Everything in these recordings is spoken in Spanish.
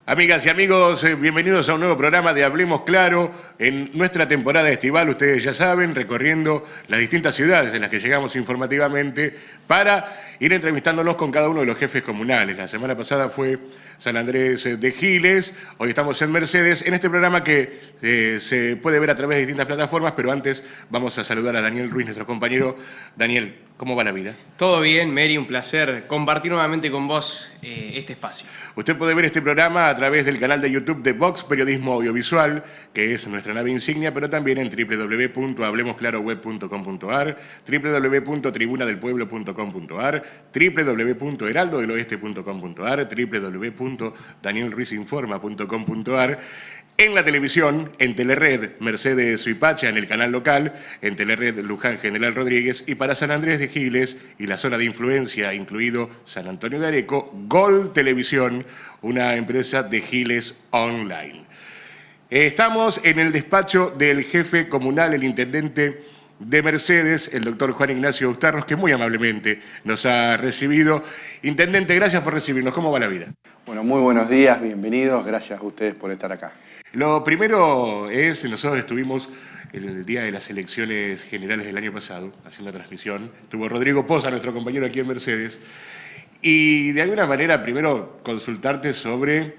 Amigas y amigos, bienvenidos a un nuevo programa de Hablemos Claro. En nuestra temporada estival, ustedes ya saben, recorriendo las distintas ciudades en las que llegamos informativamente para ir entrevistándonos con cada uno de los jefes comunales. La semana pasada fue San Andrés de Giles, hoy estamos en Mercedes, en este programa que se puede ver a través de distintas plataformas, pero antes vamos a saludar a Daniel Ruiz, nuestro compañero. Daniel, ¿cómo va la vida? Todo bien, Mary, un placer compartir nuevamente con vos este espacio. Usted puede ver este programa a través del canal de YouTube de Vox Periodismo Audiovisual, que es nuestra nave insignia, pero también en www.hablemosclaroweb.com.ar, www.tribunadelpueblo.com.ar, www.heraldodeloeste.com.ar, www.danielruizinforma.com.ar, en la televisión, en Telered Mercedes Suipacha, en el canal local, en Telered Luján General Rodríguez, y para San Andrés de Giles y la zona de influencia, incluido San Antonio de Areco, Gol Televisión, una empresa de Giles Online. Estamos en el despacho del jefe comunal, el intendente de Mercedes, el doctor Juan Ignacio Ustarros, que muy amablemente nos ha recibido. Intendente, gracias por recibirnos. ¿Cómo va la vida? Bueno, muy buenos días, bienvenidos. Gracias a ustedes por estar acá. Lo primero es, nosotros estuvimos el día de las elecciones generales del año pasado, haciendo la transmisión. Estuvo Rodrigo Poza, nuestro compañero aquí en Mercedes. Y de alguna manera, primero, consultarte sobre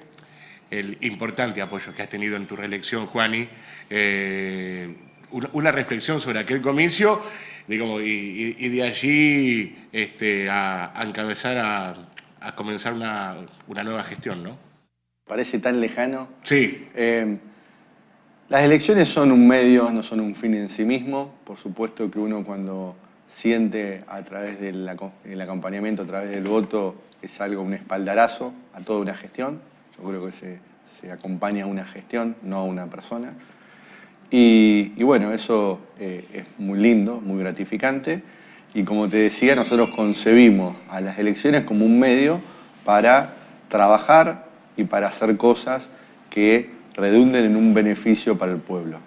el importante apoyo que has tenido en tu reelección, Juani. Una reflexión sobre aquel comicio, digamos, y de allí a encabezar, a comenzar una nueva gestión, ¿no? ¿Parece tan lejano? Sí. Las elecciones son un medio, no son un fin en sí mismo. Por supuesto que uno cuando siente a través del acompañamiento, a través del voto, es algo, un espaldarazo a toda una gestión. Yo creo que se acompaña a una gestión, no a una persona. Y bueno, eso es muy lindo, muy gratificante. Y como te decía, nosotros concebimos a las elecciones como un medio para trabajar y para hacer cosas que redunden en un beneficio para el pueblo.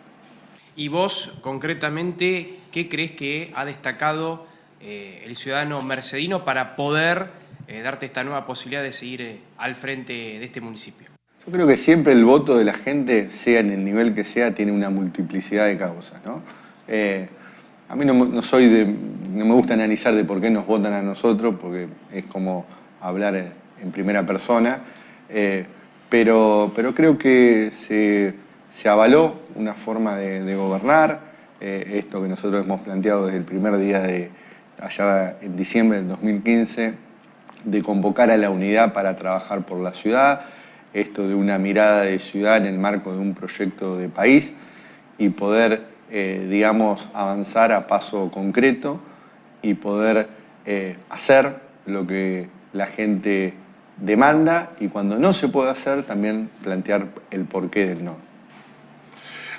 Y vos, concretamente, ¿qué crees que ha destacado el ciudadano mercedino para poder darte esta nueva posibilidad de seguir al frente de este municipio? Yo creo que siempre el voto de la gente, sea en el nivel que sea, tiene una multiplicidad de causas, ¿no? A mí no me gusta analizar de por qué nos votan a nosotros, porque es como hablar en primera persona, pero creo que se avaló una forma de gobernar, esto que nosotros hemos planteado desde el primer día allá en diciembre del 2015, de convocar a la unidad para trabajar por la ciudad, esto de una mirada de ciudad en el marco de un proyecto de país y poder, digamos, avanzar a paso concreto y poder hacer lo que la gente demanda y cuando no se puede hacer también plantear el porqué del no.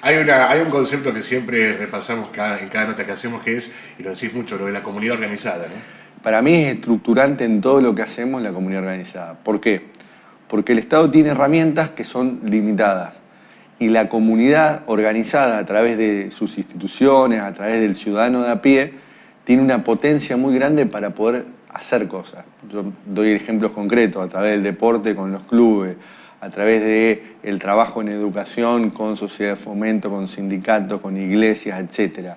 Hay un concepto que siempre repasamos en cada nota que hacemos, que es, y lo decís mucho, lo de la comunidad organizada, ¿no? Para mí es estructurante en todo lo que hacemos la comunidad organizada. ¿Por qué? Porque el Estado tiene herramientas que son limitadas y la comunidad organizada a través de sus instituciones, a través del ciudadano de a pie, tiene una potencia muy grande para poder hacer cosas. Yo doy ejemplos concretos, a través del deporte con los clubes, a través del trabajo en educación con sociedad de fomento, con sindicatos, con iglesias, etc.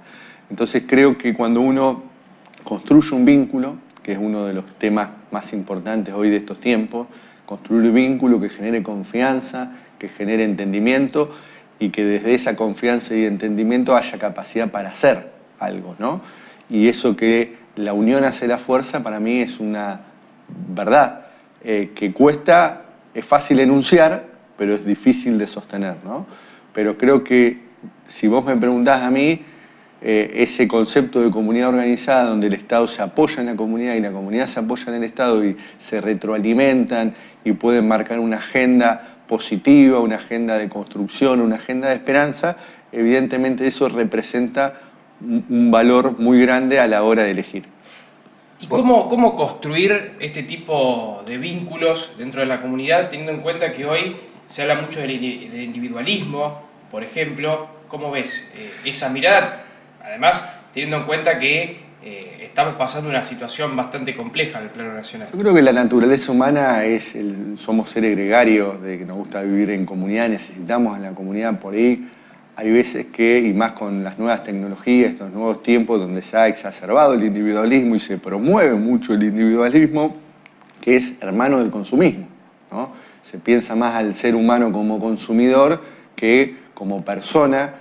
Entonces creo que cuando uno construye un vínculo, que es uno de los temas más importantes hoy de estos tiempos, construir un vínculo que genere confianza, que genere entendimiento y que desde esa confianza y entendimiento haya capacidad para hacer algo, ¿no? Y eso que la unión hace la fuerza, para mí es una verdad que cuesta, es fácil enunciar, pero es difícil de sostener, ¿no? Pero creo que si vos me preguntás a mí, ese concepto de comunidad organizada donde el Estado se apoya en la comunidad y la comunidad se apoya en el Estado y se retroalimentan y pueden marcar una agenda positiva, una agenda de construcción, una agenda de esperanza, evidentemente eso representa un valor muy grande a la hora de elegir. ¿Y cómo construir este tipo de vínculos dentro de la comunidad, teniendo en cuenta que hoy se habla mucho del individualismo, por ejemplo? ¿Cómo ves esa mirada? Además, teniendo en cuenta que estamos pasando una situación bastante compleja en el plano nacional. Yo creo que la naturaleza humana somos seres gregarios, de que nos gusta vivir en comunidad, necesitamos a la comunidad por ahí. Hay veces que, y más con las nuevas tecnologías, estos nuevos tiempos donde se ha exacerbado el individualismo y se promueve mucho el individualismo, que es hermano del consumismo, ¿no? Se piensa más al ser humano como consumidor que como persona.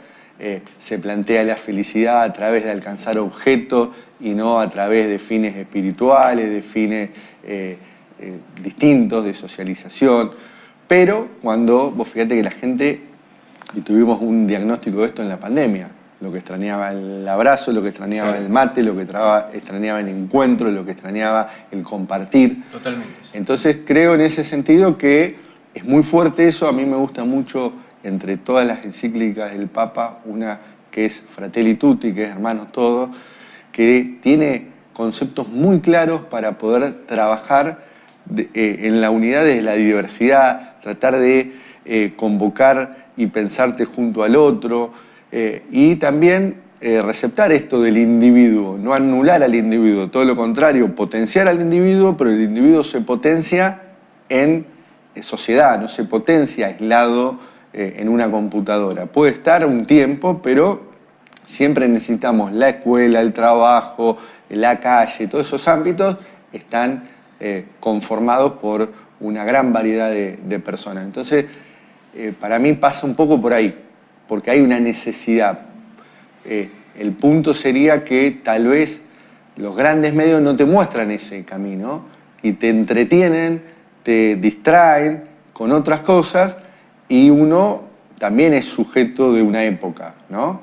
Se plantea la felicidad a través de alcanzar objetos y no a través de fines espirituales, de fines distintos, de socialización. Pero cuando, vos fíjate que la gente, y tuvimos un diagnóstico de esto en la pandemia, lo que extrañaba el abrazo, lo que extrañaba claro, el mate, lo que extrañaba el encuentro, lo que extrañaba el compartir. Totalmente. Entonces creo en ese sentido que es muy fuerte eso. A mí me gusta mucho, entre todas las encíclicas del Papa, una que es Fratelli Tutti, que es hermanos todos, que tiene conceptos muy claros para poder trabajar en la unidad de la diversidad, tratar de convocar y pensarte junto al otro, y también receptar esto del individuo, no anular al individuo, todo lo contrario, potenciar al individuo, pero el individuo se potencia en sociedad, no se potencia aislado en una computadora. Puede estar un tiempo, pero siempre necesitamos la escuela, el trabajo, la calle, todos esos ámbitos están conformados por una gran variedad de personas. Entonces, para mí pasa un poco por ahí, porque hay una necesidad. El punto sería que tal vez los grandes medios no te muestran ese camino y te entretienen, te distraen con otras cosas y uno también es sujeto de una época, ¿no?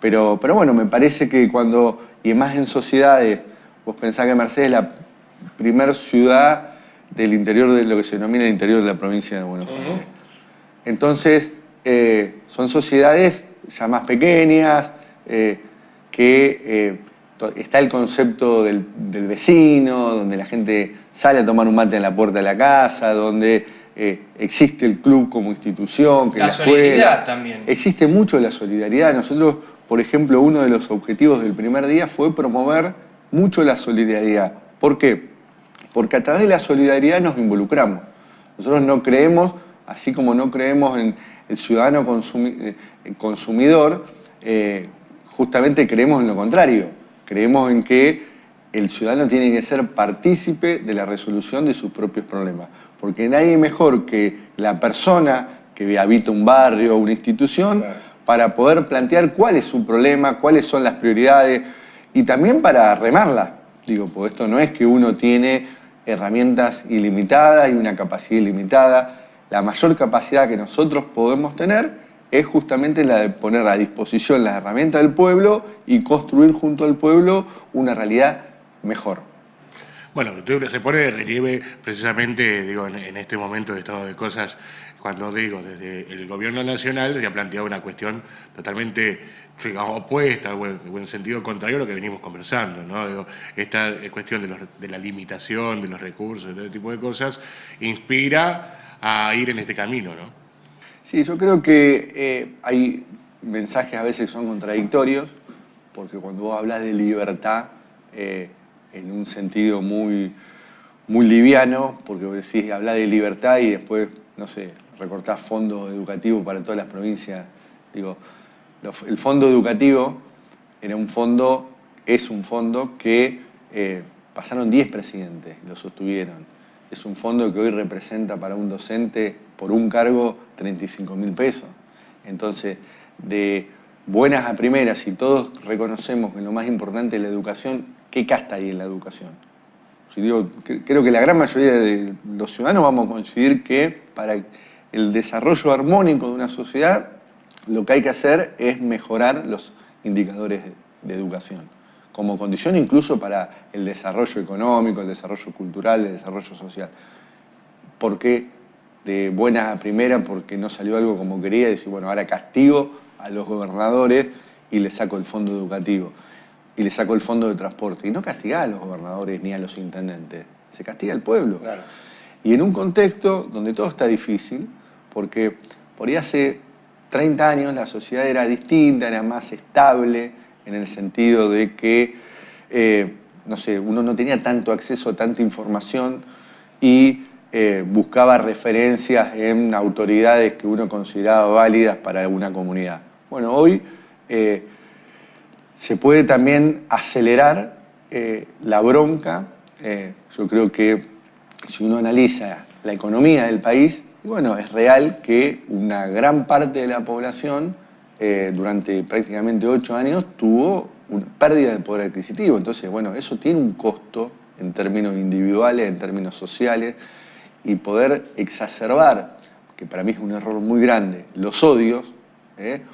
Pero bueno, me parece que cuando, y más en sociedades, vos pensás que Mercedes es la primer ciudad del interior de lo que se denomina el interior de la provincia de Buenos Aires. Entonces, son sociedades ya más pequeñas, que está el concepto del vecino, donde la gente sale a tomar un mate en la puerta de la casa, donde existe el club como institución, que la solidaridad también. Existe mucho la solidaridad. Nosotros, por ejemplo, uno de los objetivos del primer día fue promover mucho la solidaridad. ¿Por qué? Porque a través de la solidaridad nos involucramos. Nosotros no creemos, así como no creemos en el ciudadano consumidor, justamente creemos en lo contrario. Creemos en que el ciudadano tiene que ser partícipe de la resolución de sus propios problemas. Porque nadie mejor que la persona que habita un barrio o una institución, claro, para poder plantear cuál es su problema, cuáles son las prioridades y también para remarla. Digo, pues esto no es que uno tiene herramientas ilimitadas y una capacidad ilimitada. La mayor capacidad que nosotros podemos tener es justamente la de poner a disposición las herramientas del pueblo y construir junto al pueblo una realidad mejor. Bueno, se pone de relieve precisamente, digo, en este momento de estado de cosas, cuando digo, desde el gobierno nacional se ha planteado una cuestión totalmente, digamos, opuesta, o en sentido contrario a lo que venimos conversando, ¿no? Digo, esta cuestión de la limitación de los recursos, de este tipo de cosas, inspira a ir en este camino, ¿no? Sí, yo creo que hay mensajes a veces que son contradictorios, porque cuando vos hablas de libertad, en un sentido muy, muy liviano, porque vos decís, habla de libertad y después, no sé, recortás fondos educativos para todas las provincias. Digo, el fondo educativo es un fondo que pasaron 10 presidentes, lo sostuvieron. Es un fondo que hoy representa para un docente por un cargo 35.000 pesos. Entonces, de buenas a primeras, si todos reconocemos que lo más importante es la educación, ¿qué casta hay en la educación? Si digo, creo que la gran mayoría de los ciudadanos vamos a coincidir que para el desarrollo armónico de una sociedad, lo que hay que hacer es mejorar los indicadores de educación, como condición incluso para el desarrollo económico, el desarrollo cultural, el desarrollo social. ¿Por qué de buena a primera? Porque no salió algo como quería, decir, bueno, ahora castigo a los gobernadores y les saco el fondo educativo y le saco el fondo de transporte. Y no castiga a los gobernadores ni a los intendentes, se castiga al pueblo. Claro. Y en un contexto donde todo está difícil, porque por ahí hace 30 años la sociedad era distinta, era más estable, en el sentido de que no sé, uno no tenía tanto acceso a tanta información y buscaba referencias en autoridades que uno consideraba válidas para alguna comunidad. Bueno, hoy se puede también acelerar la bronca. Yo creo que si uno analiza la economía del país, bueno, es real que una gran parte de la población durante prácticamente 8 años tuvo una pérdida de poder adquisitivo. Entonces, bueno, eso tiene un costo en términos individuales, en términos sociales, y poder exacerbar, que para mí es un error muy grande, los odios,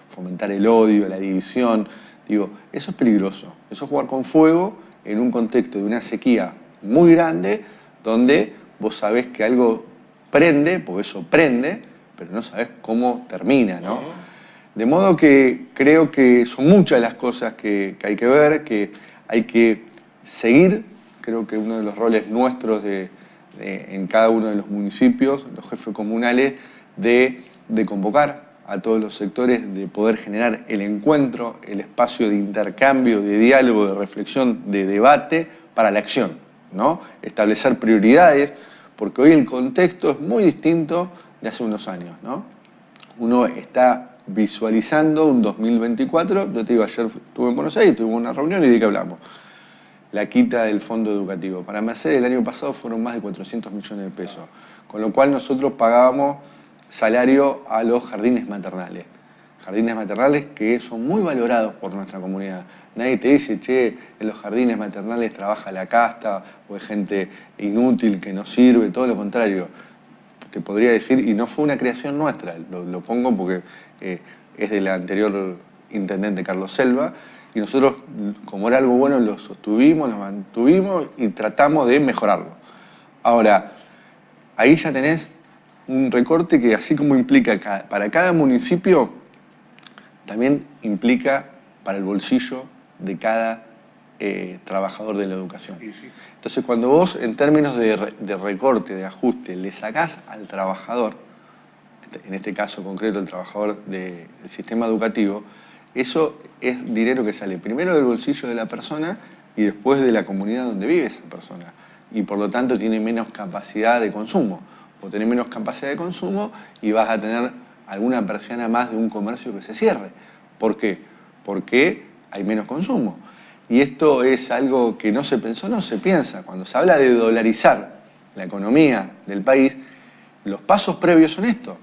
fomentar el odio, la división, digo, eso es peligroso. Eso es jugar con fuego en un contexto de una sequía muy grande, donde vos sabés que algo prende, porque eso prende, pero no sabés cómo termina, ¿no? De modo que creo que son muchas las cosas que hay que ver, que hay que seguir. Creo que uno de los roles nuestros en cada uno de los municipios, los jefes comunales, de convocar a todos los sectores, de poder generar el encuentro, el espacio de intercambio, de diálogo, de reflexión, de debate para la acción, ¿no? Establecer prioridades, porque hoy el contexto es muy distinto de hace unos años, ¿no? Uno está visualizando un 2024, yo te digo, ayer estuve en Buenos Aires, tuvimos una reunión y de qué hablamos. La quita del fondo educativo. Para Mercedes el año pasado fueron más de 400 millones de pesos, con lo cual nosotros pagábamos salario a los jardines maternales. Jardines maternales que son muy valorados por nuestra comunidad. Nadie te dice, che, en los jardines maternales trabaja la casta o es gente inútil que no sirve, todo lo contrario. Te podría decir, y no fue una creación nuestra, lo pongo porque es del anterior intendente Carlos Selva, y nosotros, como era algo bueno, lo sostuvimos, lo mantuvimos y tratamos de mejorarlo. Ahora, ahí ya tenés un recorte que, así como implica para cada municipio, también implica para el bolsillo de cada trabajador de la educación. Entonces, cuando vos, en términos de recorte, de ajuste, le sacás al trabajador, en este caso concreto el trabajador del sistema educativo, eso es dinero que sale primero del bolsillo de la persona y después de la comunidad donde vive esa persona. Y por lo tanto tiene menos capacidad de consumo. Vos tenés menos capacidad de consumo y vas a tener alguna persiana más de un comercio que se cierre. ¿Por qué? Porque hay menos consumo. Y esto es algo que no se pensó, no se piensa. Cuando se habla de dolarizar la economía del país, los pasos previos son estos.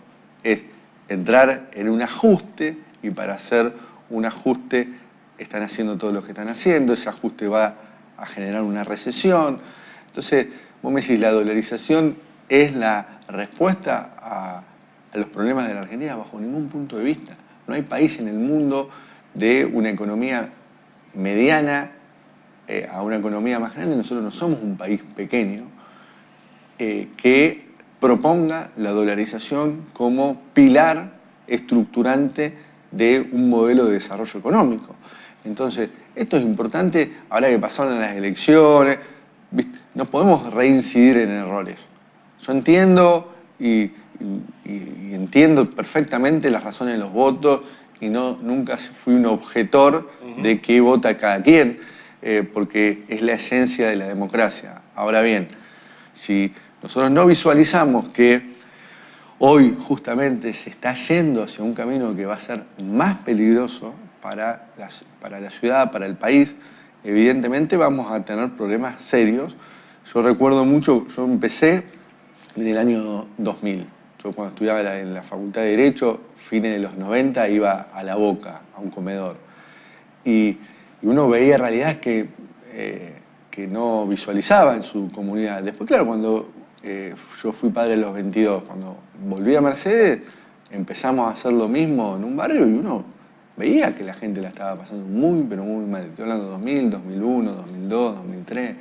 Es entrar en un ajuste, y para hacer un ajuste están haciendo todo lo que están haciendo, ese ajuste va a generar una recesión. Entonces, vos me decís, la dolarización es la respuesta a los problemas de la Argentina bajo ningún punto de vista. No hay país en el mundo de una economía mediana a una economía más grande. Nosotros no somos un país pequeño que proponga la dolarización como pilar estructurante de un modelo de desarrollo económico. Entonces, esto es importante ahora que pasaron las elecciones. ¿Viste? No podemos reincidir en errores. Yo entiendo y entiendo perfectamente las razones de los votos y nunca fui un objetor de qué vota cada quien, porque es la esencia de la democracia. Ahora bien, si nosotros no visualizamos que hoy justamente se está yendo hacia un camino que va a ser más peligroso para la ciudad, para el país, evidentemente vamos a tener problemas serios. Yo recuerdo mucho, yo empecé en el año 2000. Yo cuando estudiaba en la Facultad de Derecho, fines de los 90, iba a La Boca, a un comedor. Y uno veía realidades que no visualizaba en su comunidad. Después, claro, cuando yo fui padre a los 22, cuando volví a Mercedes, empezamos a hacer lo mismo en un barrio y uno veía que la gente la estaba pasando muy, pero muy mal. Estoy hablando de 2000, 2001, 2002, 2003.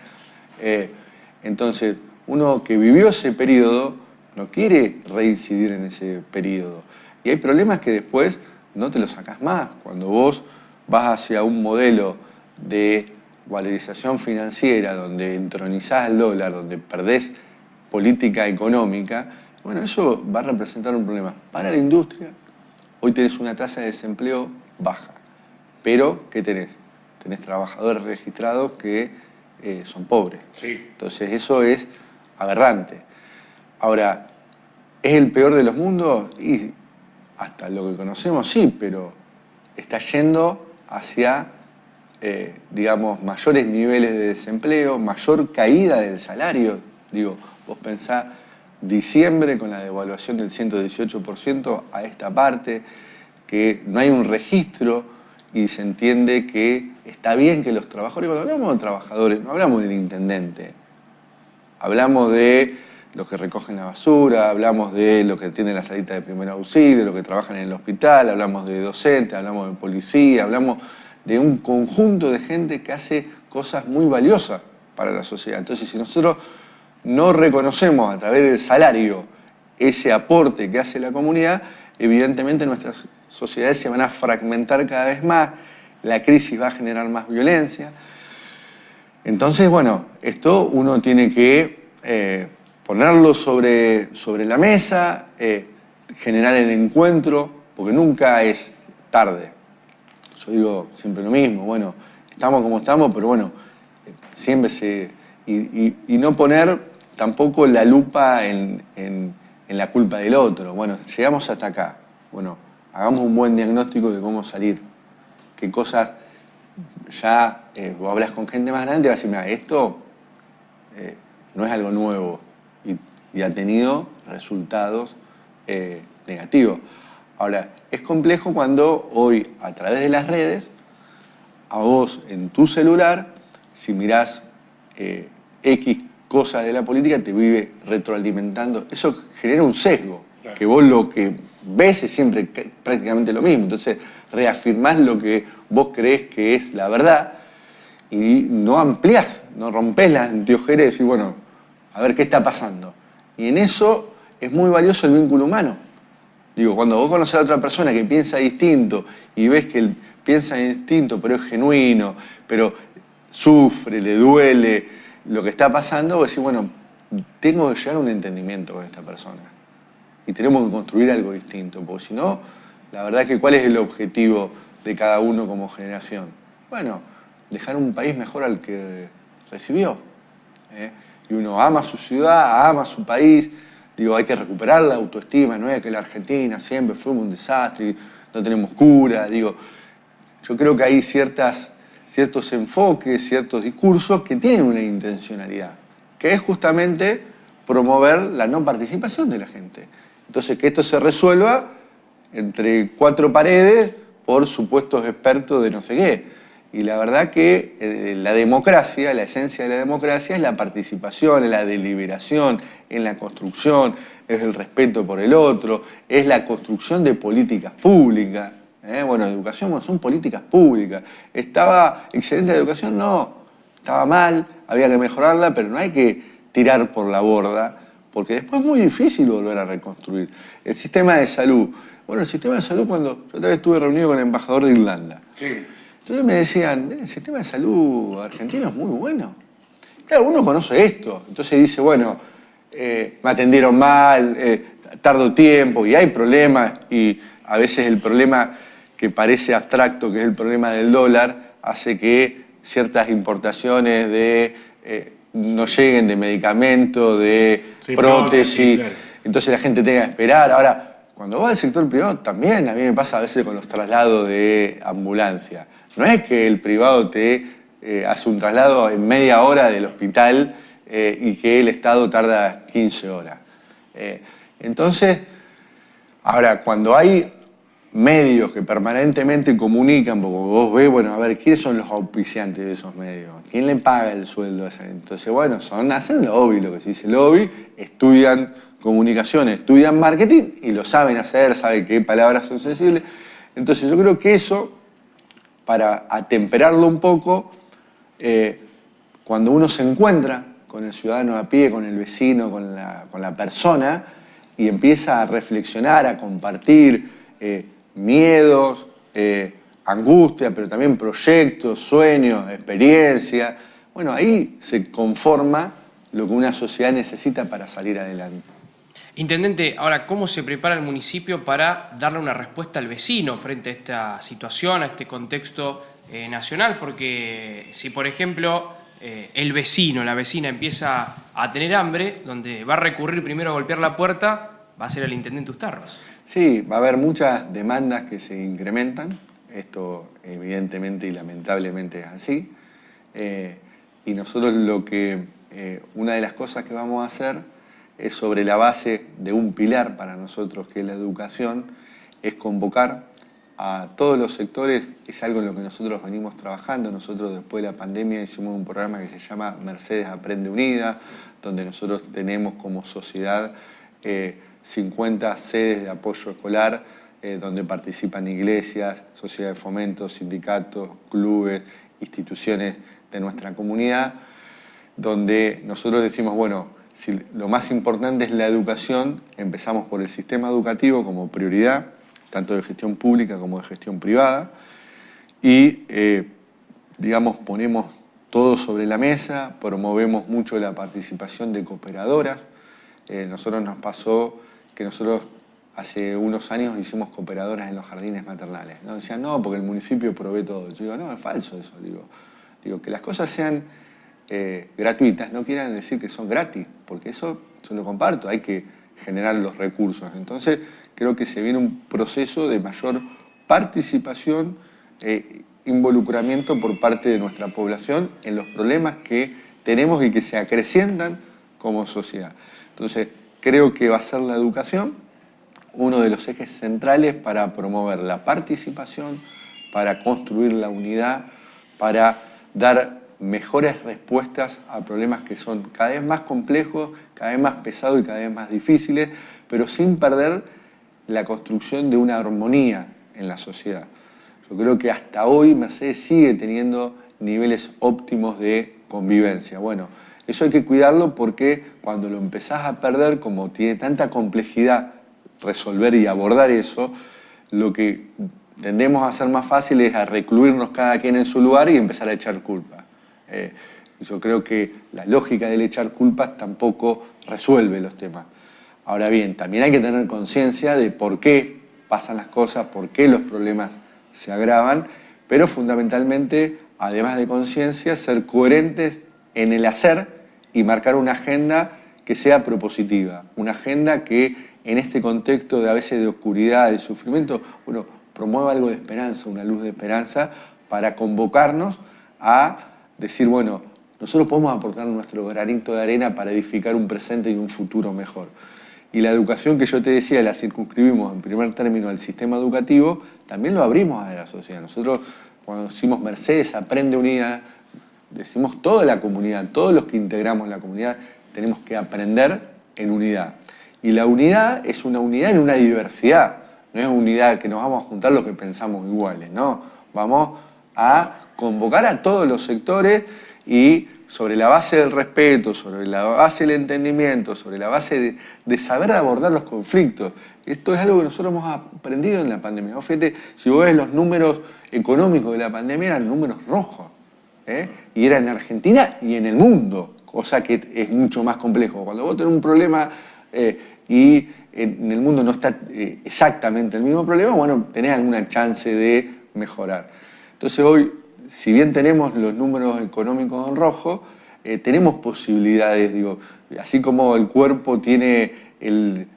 Entonces, uno que vivió ese periodo no quiere reincidir en ese periodo. Y hay problemas que después no te los sacás más. Cuando vos vas hacia un modelo de valorización financiera, donde entronizás el dólar, donde perdés política económica, bueno, eso va a representar un problema para la industria. Hoy tenés una tasa de desempleo baja, pero ¿qué tenés? tenés trabajadores registrados que son pobres. Sí. Entonces eso es aberrante. Ahora, ¿es el peor de los mundos? Y hasta lo que conocemos sí, pero está yendo hacia, digamos, mayores niveles de desempleo, mayor caída del salario. Digo, vos pensás diciembre con la devaluación del 118% a esta parte, que no hay un registro y se entiende que está bien que los trabajadores, cuando hablamos de trabajadores, no hablamos del intendente, hablamos de los que recogen la basura, hablamos de los que tienen la salita de primer auxilio, los que trabajan en el hospital, hablamos de docentes, hablamos de policía, hablamos de un conjunto de gente que hace cosas muy valiosas para la sociedad. Entonces, si nosotros no reconocemos a través del salario ese aporte que hace la comunidad, evidentemente nuestras sociedades se van a fragmentar cada vez más, la crisis va a generar más violencia. Entonces, bueno, esto uno tiene que ponerlo sobre la mesa, generar el encuentro, porque nunca es tarde. Yo digo siempre lo mismo, bueno, estamos como estamos, pero bueno, siempre se... Y no poner tampoco la lupa en la culpa del otro. Bueno, llegamos hasta acá. Bueno, hagamos un buen diagnóstico de cómo salir. Qué cosas ya vos hablas con gente más grande y vas a decir, mira, esto no es algo nuevo y ha tenido resultados negativos. Ahora, es complejo cuando hoy, a través de las redes, a vos en tu celular, si mirás X cosas de la política, te vive retroalimentando. Eso genera un sesgo, claro, que vos lo que ves es siempre prácticamente lo mismo. Entonces, reafirmás lo que vos creés que es la verdad y no ampliás, no rompés las anteojeras y decís, bueno, a ver qué está pasando. Y en eso es muy valioso el vínculo humano. Digo, cuando vos conocés a otra persona que piensa distinto y ves que él piensa distinto, pero es genuino, pero sufre, le duele lo que está pasando, vos decís, bueno, tengo que llegar a un entendimiento con esta persona. Y tenemos que construir algo distinto, porque si no, la verdad que ¿cuál es el objetivo de cada uno como generación? Bueno, dejar un país mejor al que recibió. Y uno ama su ciudad, ama su país. Digo, hay que recuperar la autoestima, no es que la Argentina siempre fue un desastre, no tenemos cura. Digo, yo creo que hay ciertos enfoques, ciertos discursos que tienen una intencionalidad, que es justamente promover la no participación de la gente. Entonces, que esto se resuelva entre cuatro paredes por supuestos expertos de no sé qué. Y la verdad que la democracia, la esencia de la democracia es la participación, es la deliberación, es la construcción, es el respeto por el otro, es la construcción de políticas públicas. Bueno, educación, bueno, son políticas públicas. ¿Estaba excelente la educación? No, estaba mal, había que mejorarla, pero no hay que tirar por la borda, porque después es muy difícil volver a reconstruir. El sistema de salud. Bueno, el sistema de salud, cuando yo otra vez estuve reunido con el embajador de Irlanda. Sí. Entonces me decían, el sistema de salud argentino es muy bueno. Claro, uno conoce esto, entonces dice, bueno, me atendieron mal, tardo tiempo, y hay problemas, y a veces el problema que parece abstracto, que es el problema del dólar, hace que ciertas importaciones no lleguen de medicamentos, de prótesis, claro. Entonces la gente tenga que esperar. Ahora, cuando vas al sector privado, también a mí me pasa a veces con los traslados de ambulancia. No es que el privado te hace un traslado en media hora del hospital y que el Estado tarda 15 horas. Entonces, ahora, cuando hay medios que permanentemente comunican, porque vos ves, bueno, a ver, ¿quiénes son los auspiciantes de esos medios? ¿Quién le paga el sueldo a esa gente? Entonces, bueno, hacen lobby, lo que se dice lobby, estudian comunicación, estudian marketing y lo saben hacer, saben qué palabras son sensibles. Entonces, yo creo que eso, para atemperarlo un poco, cuando uno se encuentra con el ciudadano a pie, con el vecino, con la persona, y empieza a reflexionar, a compartir miedos, angustia, pero también proyectos, sueños, experiencia, bueno, ahí se conforma lo que una sociedad necesita para salir adelante. Intendente, ahora, ¿cómo se prepara el municipio para darle una respuesta al vecino frente a esta situación, a este contexto nacional, porque si, por ejemplo, el vecino, la vecina empieza a tener hambre, donde va a recurrir primero a golpear la puerta va a ser el intendente Ustarros. Sí, va a haber muchas demandas que se incrementan. Esto evidentemente y lamentablemente es así. Y nosotros una de las cosas que vamos a hacer es sobre la base de un pilar para nosotros, que es la educación, es convocar a todos los sectores. Es algo en lo que nosotros venimos trabajando. Nosotros después de la pandemia hicimos un programa que se llama Mercedes Aprende Unida, donde nosotros tenemos como sociedad 50 sedes de apoyo escolar, donde participan iglesias, sociedades de fomento, sindicatos, clubes, instituciones de nuestra comunidad, donde nosotros decimos, bueno, si lo más importante es la educación, empezamos por el sistema educativo como prioridad, tanto de gestión pública como de gestión privada, y digamos, ponemos todo sobre la mesa, promovemos mucho la participación de cooperadoras. Nosotros nos pasó que nosotros hace unos años hicimos cooperadoras en los jardines maternales, ¿no? Decían, no, porque el municipio provee todo. Yo digo, no, es falso eso. Digo que las cosas sean gratuitas no quieren decir que son gratis, porque eso yo lo comparto, hay que generar los recursos. Entonces creo que se viene un proceso de mayor participación, involucramiento por parte de nuestra población en los problemas que tenemos y que se acrecientan como sociedad. Entonces creo que va a ser la educación uno de los ejes centrales para promover la participación, para construir la unidad, para dar mejores respuestas a problemas que son cada vez más complejos, cada vez más pesados y cada vez más difíciles, pero sin perder la construcción de una armonía en la sociedad. Yo creo que hasta hoy Mercedes sigue teniendo niveles óptimos de convivencia. Bueno, eso hay que cuidarlo porque cuando lo empezás a perder, como tiene tanta complejidad resolver y abordar eso, lo que tendemos a hacer más fácil es a recluirnos cada quien en su lugar y empezar a echar culpa. Yo creo que la lógica del echar culpas tampoco resuelve los temas. Ahora bien, también hay que tener conciencia de por qué pasan las cosas, por qué los problemas se agravan, pero fundamentalmente, además de conciencia, ser coherentes en el hacer y marcar una agenda que sea propositiva, una agenda que en este contexto de a veces de oscuridad, de sufrimiento, bueno, promueva algo de esperanza, una luz de esperanza para convocarnos a decir, bueno, nosotros podemos aportar nuestro granito de arena para edificar un presente y un futuro mejor. Y la educación que yo te decía, la circunscribimos en primer término al sistema educativo, también lo abrimos a la sociedad. Nosotros, cuando decimos Mercedes Aprende Unida, decimos toda la comunidad, todos los que integramos la comunidad, tenemos que aprender en unidad. Y la unidad es una unidad en una diversidad, no es una unidad que nos vamos a juntar los que pensamos iguales, no. Vamos a convocar a todos los sectores y sobre la base del respeto, sobre la base del entendimiento, sobre la base de saber abordar los conflictos. Esto es algo que nosotros hemos aprendido en la pandemia. Fíjate, si vos ves los números económicos de la pandemia, eran números rojos. Y era en Argentina y en el mundo, cosa que es mucho más complejo. Cuando vos tenés un problema y en el mundo no está exactamente el mismo problema, bueno, tenés alguna chance de mejorar. Entonces hoy, si bien tenemos los números económicos en rojo, tenemos posibilidades, digo, así como el cuerpo tiene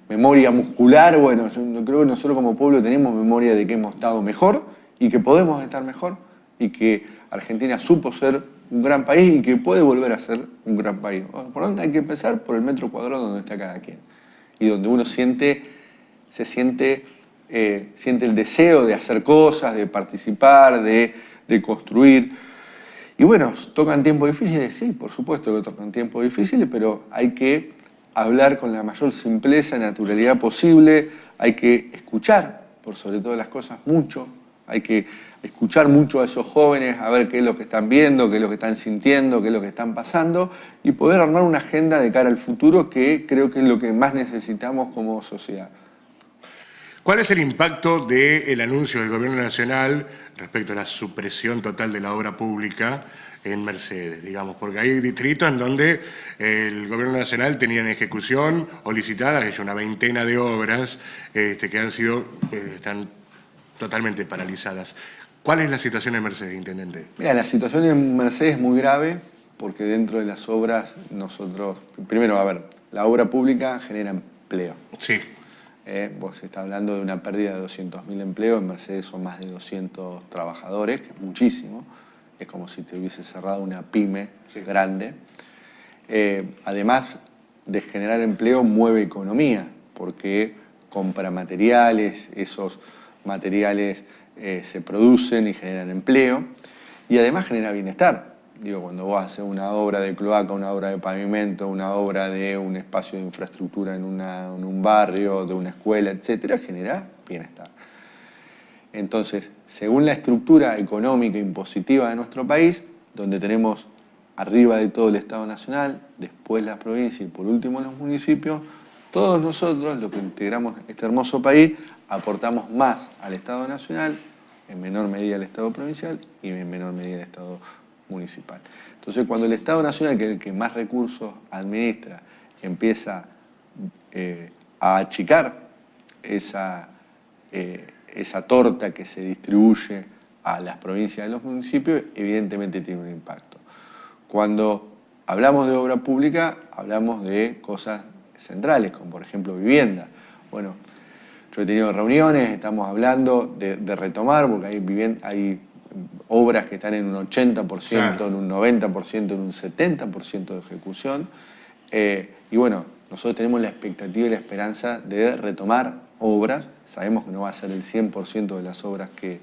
memoria muscular, bueno, yo creo que nosotros como pueblo tenemos memoria de que hemos estado mejor y que podemos estar mejor y que Argentina supo ser un gran país y que puede volver a ser un gran país. Bueno, ¿por dónde hay que empezar? Por el metro cuadrado donde está cada quien y donde uno siente el deseo de hacer cosas, de participar, de construir. Y bueno, ¿tocan tiempos difíciles? Sí, por supuesto que tocan tiempos difíciles, pero hay que hablar con la mayor simpleza y naturalidad posible, hay que escuchar, por sobre todas las cosas, mucho, hay que escuchar mucho a esos jóvenes, a ver qué es lo que están viendo, qué es lo que están sintiendo, qué es lo que están pasando, y poder armar una agenda de cara al futuro que creo que es lo que más necesitamos como sociedad. ¿Cuál es el impacto del anuncio del Gobierno Nacional respecto a la supresión total de la obra pública en Mercedes, digamos? Porque hay distritos en donde el Gobierno Nacional tenía en ejecución o licitadas, hay una veintena de obras que están totalmente paralizadas. ¿Cuál es la situación en Mercedes, intendente? Mira, la situación en Mercedes es muy grave porque dentro de las obras nosotros, primero, a ver, la obra pública genera empleo. Sí. Vos estás hablando de una pérdida de 200.000 empleos, en Mercedes son más de 200 trabajadores, que es muchísimo, es como si te hubiese cerrado una pyme grande. Además de generar empleo, mueve economía, porque compra materiales, esos materiales se producen y generan empleo, y además genera bienestar. Digo, cuando vos haces una obra de cloaca, una obra de pavimento, una obra de un espacio de infraestructura en un barrio, de una escuela, etcétera, genera bienestar. Entonces, según la estructura económica e impositiva de nuestro país, donde tenemos arriba de todo el Estado Nacional, después las provincias y por último los municipios, todos nosotros, los que integramos este hermoso país, aportamos más al Estado Nacional, en menor medida al Estado provincial y en menor medida al Estado municipal. Entonces, cuando el Estado Nacional, que es el que más recursos administra, empieza a achicar esa torta que se distribuye a las provincias y a los municipios, evidentemente tiene un impacto. Cuando hablamos de obra pública, hablamos de cosas centrales, como por ejemplo vivienda. Bueno, yo he tenido reuniones, estamos hablando de retomar, porque hay obras que están en un 80%, claro, en un 90%, en un 70% de ejecución. Y bueno, nosotros tenemos la expectativa y la esperanza de retomar obras. Sabemos que no va a ser el 100% de las obras que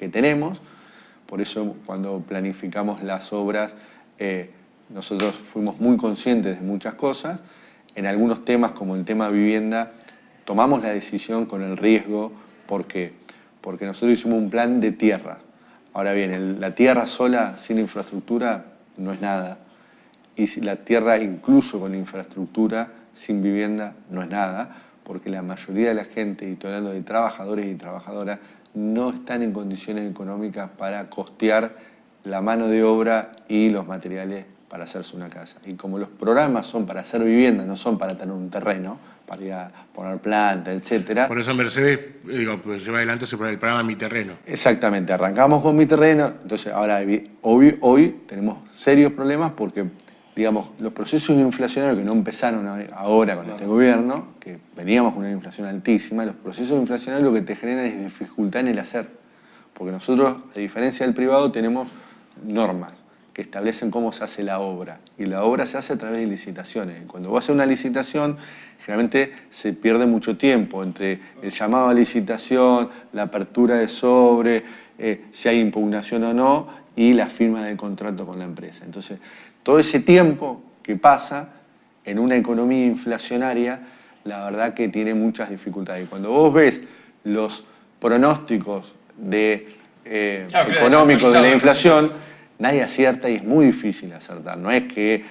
tenemos. Por eso, cuando planificamos las obras, nosotros fuimos muy conscientes de muchas cosas. En algunos temas, como el tema vivienda, tomamos la decisión con el riesgo. ¿Por qué? Porque nosotros hicimos un plan de tierra. Ahora bien, la tierra sola, sin infraestructura, no es nada. Y la tierra, incluso con infraestructura, sin vivienda, no es nada, porque la mayoría de la gente, y estoy hablando de trabajadores y trabajadoras, no están en condiciones económicas para costear la mano de obra y los materiales para hacerse una casa. Y como los programas son para hacer vivienda, no son para tener un terreno, para ir a poner planta, etc. Por eso Mercedes, pues lleva adelante el programa Mi Terreno. Exactamente, arrancamos con Mi Terreno, entonces ahora hoy tenemos serios problemas porque, digamos, los procesos inflacionarios que no empezaron ahora con este gobierno, que veníamos con una inflación altísima, los procesos inflacionarios lo que te generan es dificultad en el hacer. Porque nosotros, a diferencia del privado, tenemos normas que establecen cómo se hace la obra. Y la obra se hace a través de licitaciones. Y cuando vos haces una licitación, generalmente se pierde mucho tiempo entre el llamado a licitación, la apertura de sobre, si hay impugnación o no, y la firma del contrato con la empresa. Entonces, todo ese tiempo que pasa en una economía inflacionaria, la verdad que tiene muchas dificultades. Y cuando vos ves los pronósticos económicos de la inflación, nadie acierta y es muy difícil acertar. No es que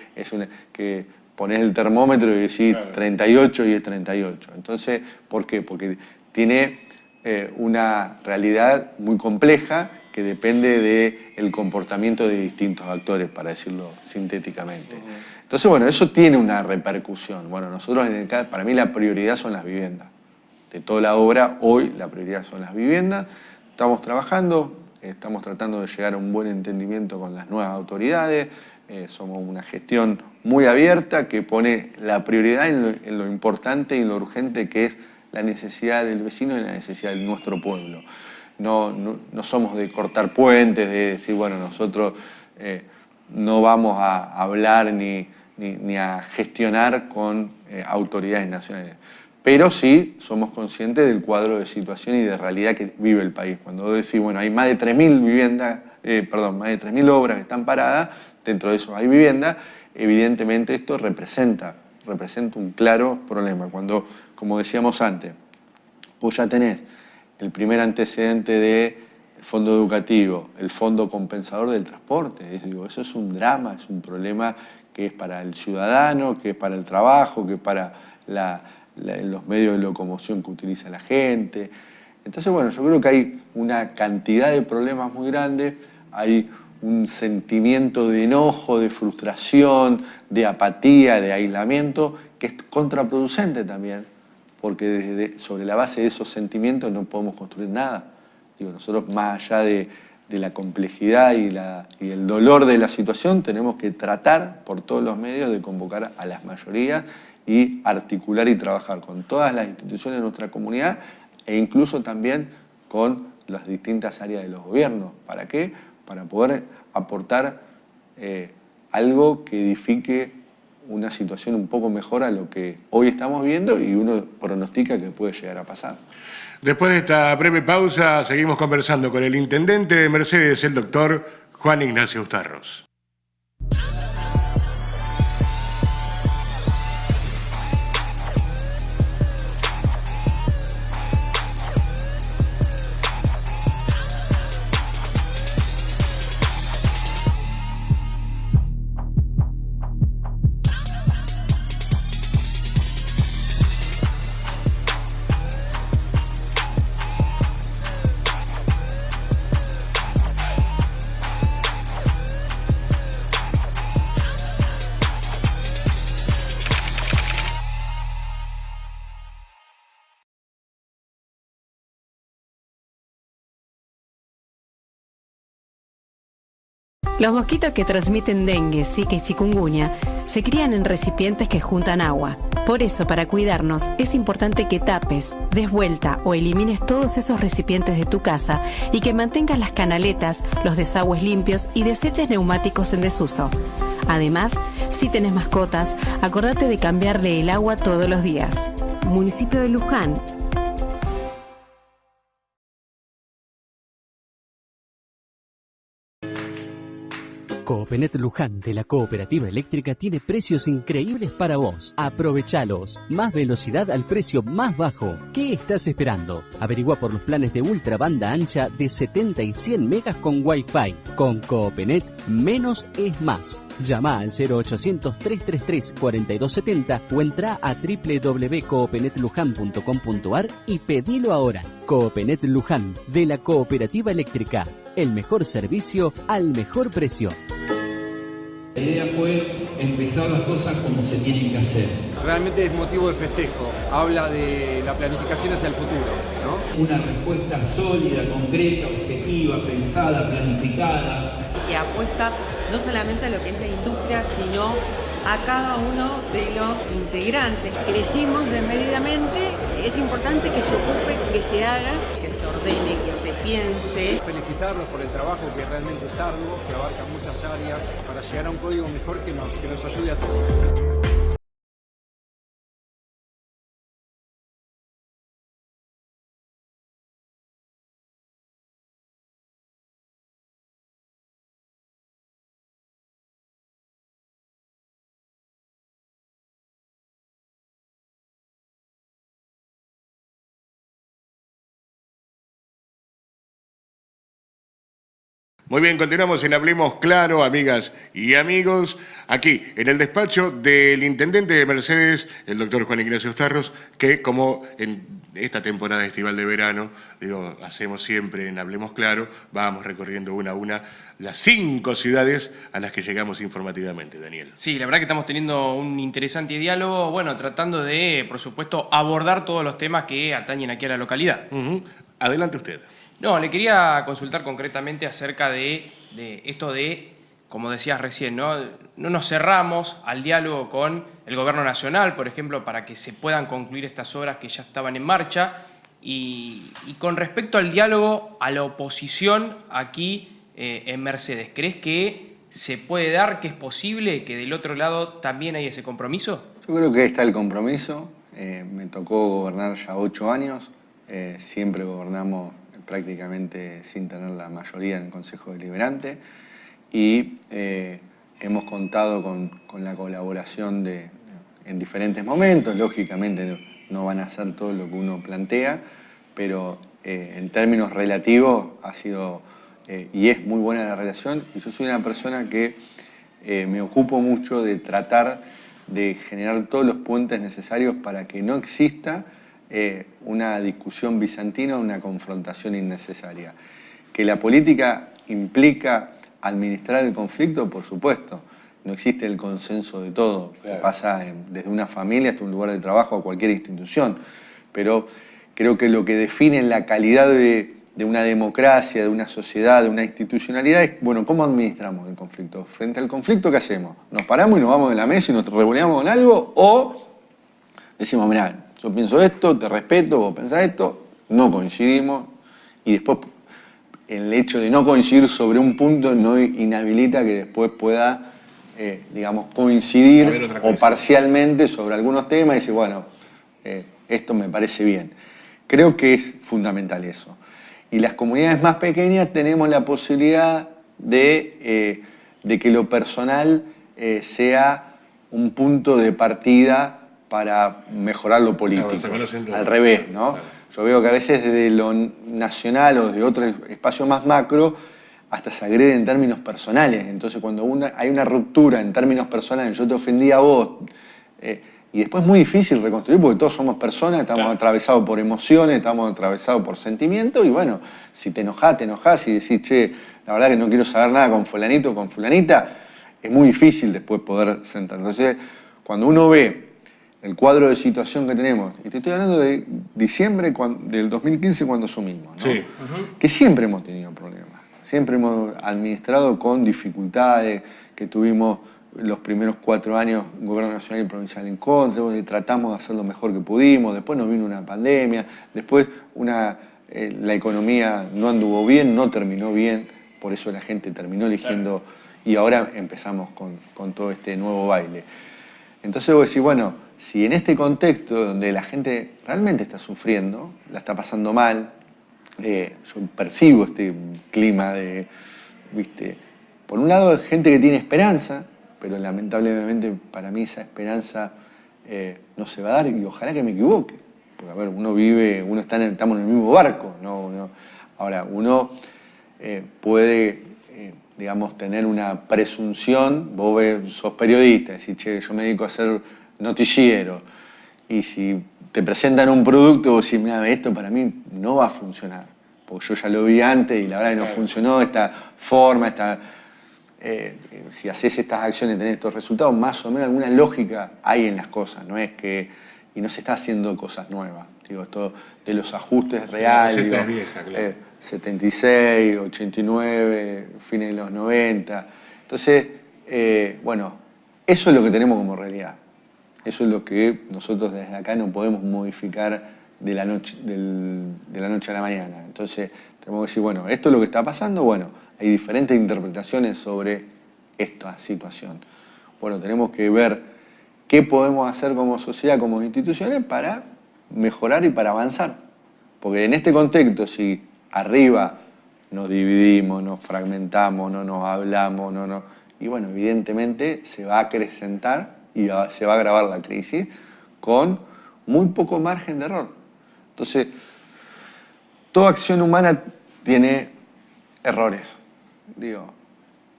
pones el termómetro y decís 38 y es 38. Entonces, ¿por qué? Porque tiene una realidad muy compleja que depende del comportamiento de distintos actores, para decirlo sintéticamente. Entonces, bueno, eso tiene una repercusión. Bueno, nosotros, para mí la prioridad son las viviendas. De toda la obra, hoy la prioridad son las viviendas. Estamos trabajando, estamos tratando de llegar a un buen entendimiento con las nuevas autoridades. Somos una gestión muy abierta que pone la prioridad en lo importante y en lo urgente que es la necesidad del vecino y la necesidad de nuestro pueblo. No somos de cortar puentes, de decir, bueno, nosotros no vamos a hablar ni a gestionar con autoridades nacionales. Pero sí somos conscientes del cuadro de situación y de realidad que vive el país. Cuando vos decís, bueno, hay más de 3.000 viviendas, más de 3.000 obras que están paradas, dentro de eso hay vivienda, evidentemente esto representa un claro problema. Cuando, como decíamos antes, vos ya tenés el primer antecedente del fondo educativo, el fondo compensador del transporte, eso es un drama, es un problema que es para el ciudadano, que es para el trabajo, que es para los medios de locomoción que utiliza la gente. Entonces, bueno, yo creo que hay una cantidad de problemas muy grandes, hay un sentimiento de enojo, de frustración, de apatía, de aislamiento, que es contraproducente también, porque sobre la base de esos sentimientos no podemos construir nada. Digo, nosotros, más allá la complejidad y el dolor de la situación, tenemos que tratar por todos los medios de convocar a las mayorías y articular y trabajar con todas las instituciones de nuestra comunidad e incluso también con las distintas áreas de los gobiernos. ¿Para qué? Para poder aportar algo que edifique una situación un poco mejor a lo que hoy estamos viendo y uno pronostica que puede llegar a pasar. Después de esta breve pausa, seguimos conversando con el intendente de Mercedes, el doctor Juan Ignacio Ustarros. Los mosquitos que transmiten dengue, zika y chikungunya se crían en recipientes que juntan agua. Por eso, para cuidarnos, es importante que tapes, des vuelta o elimines todos esos recipientes de tu casa y que mantengas las canaletas, los desagües limpios y deseches neumáticos en desuso. Además, si tenés mascotas, acordate de cambiarle el agua todos los días. Municipio de Luján. Coopenet Luján de la Cooperativa Eléctrica tiene precios increíbles para vos. Aprovechalos. Más velocidad al precio más bajo. ¿Qué estás esperando? Averigua por los planes de ultra banda ancha de 70 y 100 megas con Wi-Fi. Con Coopenet, menos es más. Llama al 0800-333-4270 o entra a www.coopenetlujan.com.ar y pedilo ahora. Coopenet Luján de la Cooperativa Eléctrica. El mejor servicio al mejor precio. La idea fue empezar las cosas como se tienen que hacer. Realmente es motivo de festejo, habla de la planificación hacia el futuro, ¿no? Una respuesta sólida, concreta, objetiva, pensada, planificada. Y que apuesta no solamente a lo que es la industria, sino a cada uno de los integrantes. Crecimos desmedidamente, es importante que se ocupe, que se haga. Que se ordene, que se piense. Felicitarlos por el trabajo que realmente es arduo, que abarca muchas áreas para llegar a un código mejor que nos ayude a todos. Muy bien, continuamos en Hablemos Claro, amigas y amigos, aquí en el despacho del intendente de Mercedes, el doctor Juan Ignacio Ustarros, que como en esta temporada estival de verano, hacemos siempre en Hablemos Claro, vamos recorriendo una a una las 5 ciudades a las que llegamos informativamente, Daniel. Sí, la verdad que estamos teniendo un interesante diálogo, bueno, tratando de, por supuesto, abordar todos los temas que atañen aquí a la localidad. Adelante usted. No, le quería consultar concretamente acerca de esto de, como decías recién, ¿no? No nos cerramos al diálogo con el Gobierno Nacional, por ejemplo, para que se puedan concluir estas obras que ya estaban en marcha. Y con respecto al diálogo a la oposición aquí en Mercedes, ¿crees que se puede dar, que es posible, que del otro lado también hay ese compromiso? Yo creo que ahí está el compromiso. Me tocó gobernar ya 8 años. Siempre gobernamos prácticamente sin tener la mayoría en el Consejo Deliberante y hemos contado con la colaboración en diferentes momentos. Lógicamente no van a hacer todo lo que uno plantea, pero en términos relativos ha sido y es muy buena la relación, y yo soy una persona que me ocupo mucho de tratar de generar todos los puentes necesarios para que no exista una discusión bizantina, una confrontación innecesaria. Que la política implica administrar el conflicto, por supuesto. No existe el consenso de todo. Claro. Pasa desde una familia hasta un lugar de trabajo o cualquier institución. Pero creo que lo que define la calidad de de una democracia, de una sociedad, de una institucionalidad, es, bueno, ¿cómo administramos el conflicto? Frente al conflicto, ¿qué hacemos? ¿Nos paramos y nos vamos de la mesa y nos revoleamos con algo? ¿O decimos, mirá, yo pienso esto, te respeto, vos pensás esto, no coincidimos, y después el hecho de no coincidir sobre un punto no inhabilita que después pueda, digamos, coincidir o parcialmente sobre algunos temas y decir, bueno, esto me parece bien. Creo que es fundamental eso. Y las comunidades más pequeñas tenemos la posibilidad de que lo personal sea un punto de partida para mejorar lo político. Al revés, ¿no? Claro. Yo veo que a veces desde lo nacional o de otro espacio más macro hasta se agrede en términos personales. Entonces cuando hay una ruptura en términos personales, yo te ofendí a vos, y después es muy difícil reconstruir porque todos somos personas, estamos atravesados por emociones, estamos atravesados por sentimientos y bueno, si te enojás y decís, che, la verdad que no quiero saber nada con fulanito o con fulanita, es muy difícil después poder sentar. Entonces, cuando uno ve el cuadro de situación que tenemos, y te estoy hablando de diciembre del 2015 cuando asumimos, ¿no? Sí. Que siempre hemos tenido problemas, siempre hemos administrado con dificultades, que tuvimos los primeros 4 años gobierno nacional y provincial en contra, tratamos de hacer lo mejor que pudimos, después nos vino una pandemia, después la economía no anduvo bien, no terminó bien, por eso la gente terminó eligiendo, y ahora empezamos con todo este nuevo baile. Entonces vos decís, bueno, si en este contexto donde la gente realmente está sufriendo, la está pasando mal, yo percibo este clima de, ¿viste? Por un lado, gente que tiene esperanza, pero lamentablemente para mí esa esperanza no se va a dar y ojalá que me equivoque. Porque, a ver, estamos en el mismo barco. Ahora, uno puede, digamos, tener una presunción, vos sos periodista, decís, che, yo me dedico a hacer noticiero, y si te presentan un producto, vos decís, mira, esto para mí no va a funcionar, porque yo ya lo vi antes y la verdad que no funcionó esta forma, si haces estas acciones tenés estos resultados, más o menos alguna lógica hay en las cosas, no es que, y no se está haciendo cosas nuevas, digo, esto de los ajustes reales, la receta es vieja, claro. 76, 89, fines de los 90, entonces, bueno, eso es lo que tenemos como realidad, eso es lo que nosotros desde acá no podemos modificar de la noche a la mañana, entonces tenemos que decir, bueno, esto es lo que está pasando, bueno, hay diferentes interpretaciones sobre esta situación. Bueno, tenemos que ver qué podemos hacer como sociedad, como instituciones para mejorar y para avanzar. Porque en este contexto, si arriba nos dividimos, nos fragmentamos, no nos hablamos, y bueno, evidentemente se va a acrecentar y se va a agravar la crisis con muy poco margen de error. Entonces, toda acción humana tiene errores. Digo,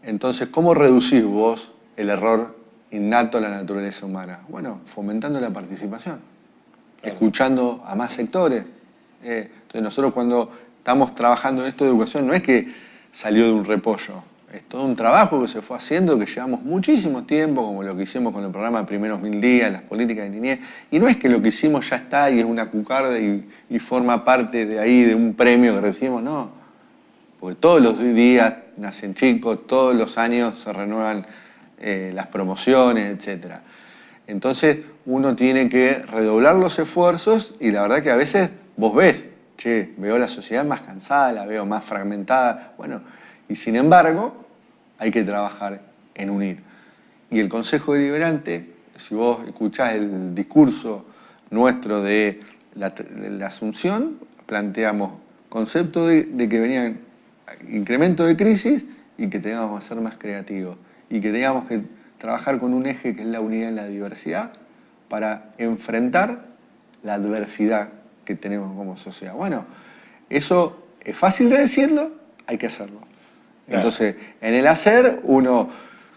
entonces, ¿cómo reducís vos el error innato a la naturaleza humana? Bueno, fomentando la participación, escuchando a más sectores. Entonces, nosotros cuando estamos trabajando en esto de educación, no es que salió de un repollo, es todo un trabajo que se fue haciendo, que llevamos muchísimo tiempo, como lo que hicimos con el programa Primeros 1000 días, las políticas de niñez, y no es que lo que hicimos ya está y es una cucarda y forma parte de ahí, de un premio que recibimos, no. Porque todos los días nacen chicos, todos los años se renuevan las promociones, etc. Entonces uno tiene que redoblar los esfuerzos y la verdad que a veces vos ves, che, veo la sociedad más cansada, la veo más fragmentada, bueno, y sin embargo hay que trabajar en unir. Y el Consejo Deliberante, si vos escuchás el discurso nuestro de la Asunción, planteamos concepto de que venían incremento de crisis y que tengamos que ser más creativos y que tengamos que trabajar con un eje que es la unidad en la diversidad para enfrentar la adversidad que tenemos como sociedad. Bueno, eso es fácil de decirlo, hay que hacerlo. Entonces, en el hacer, uno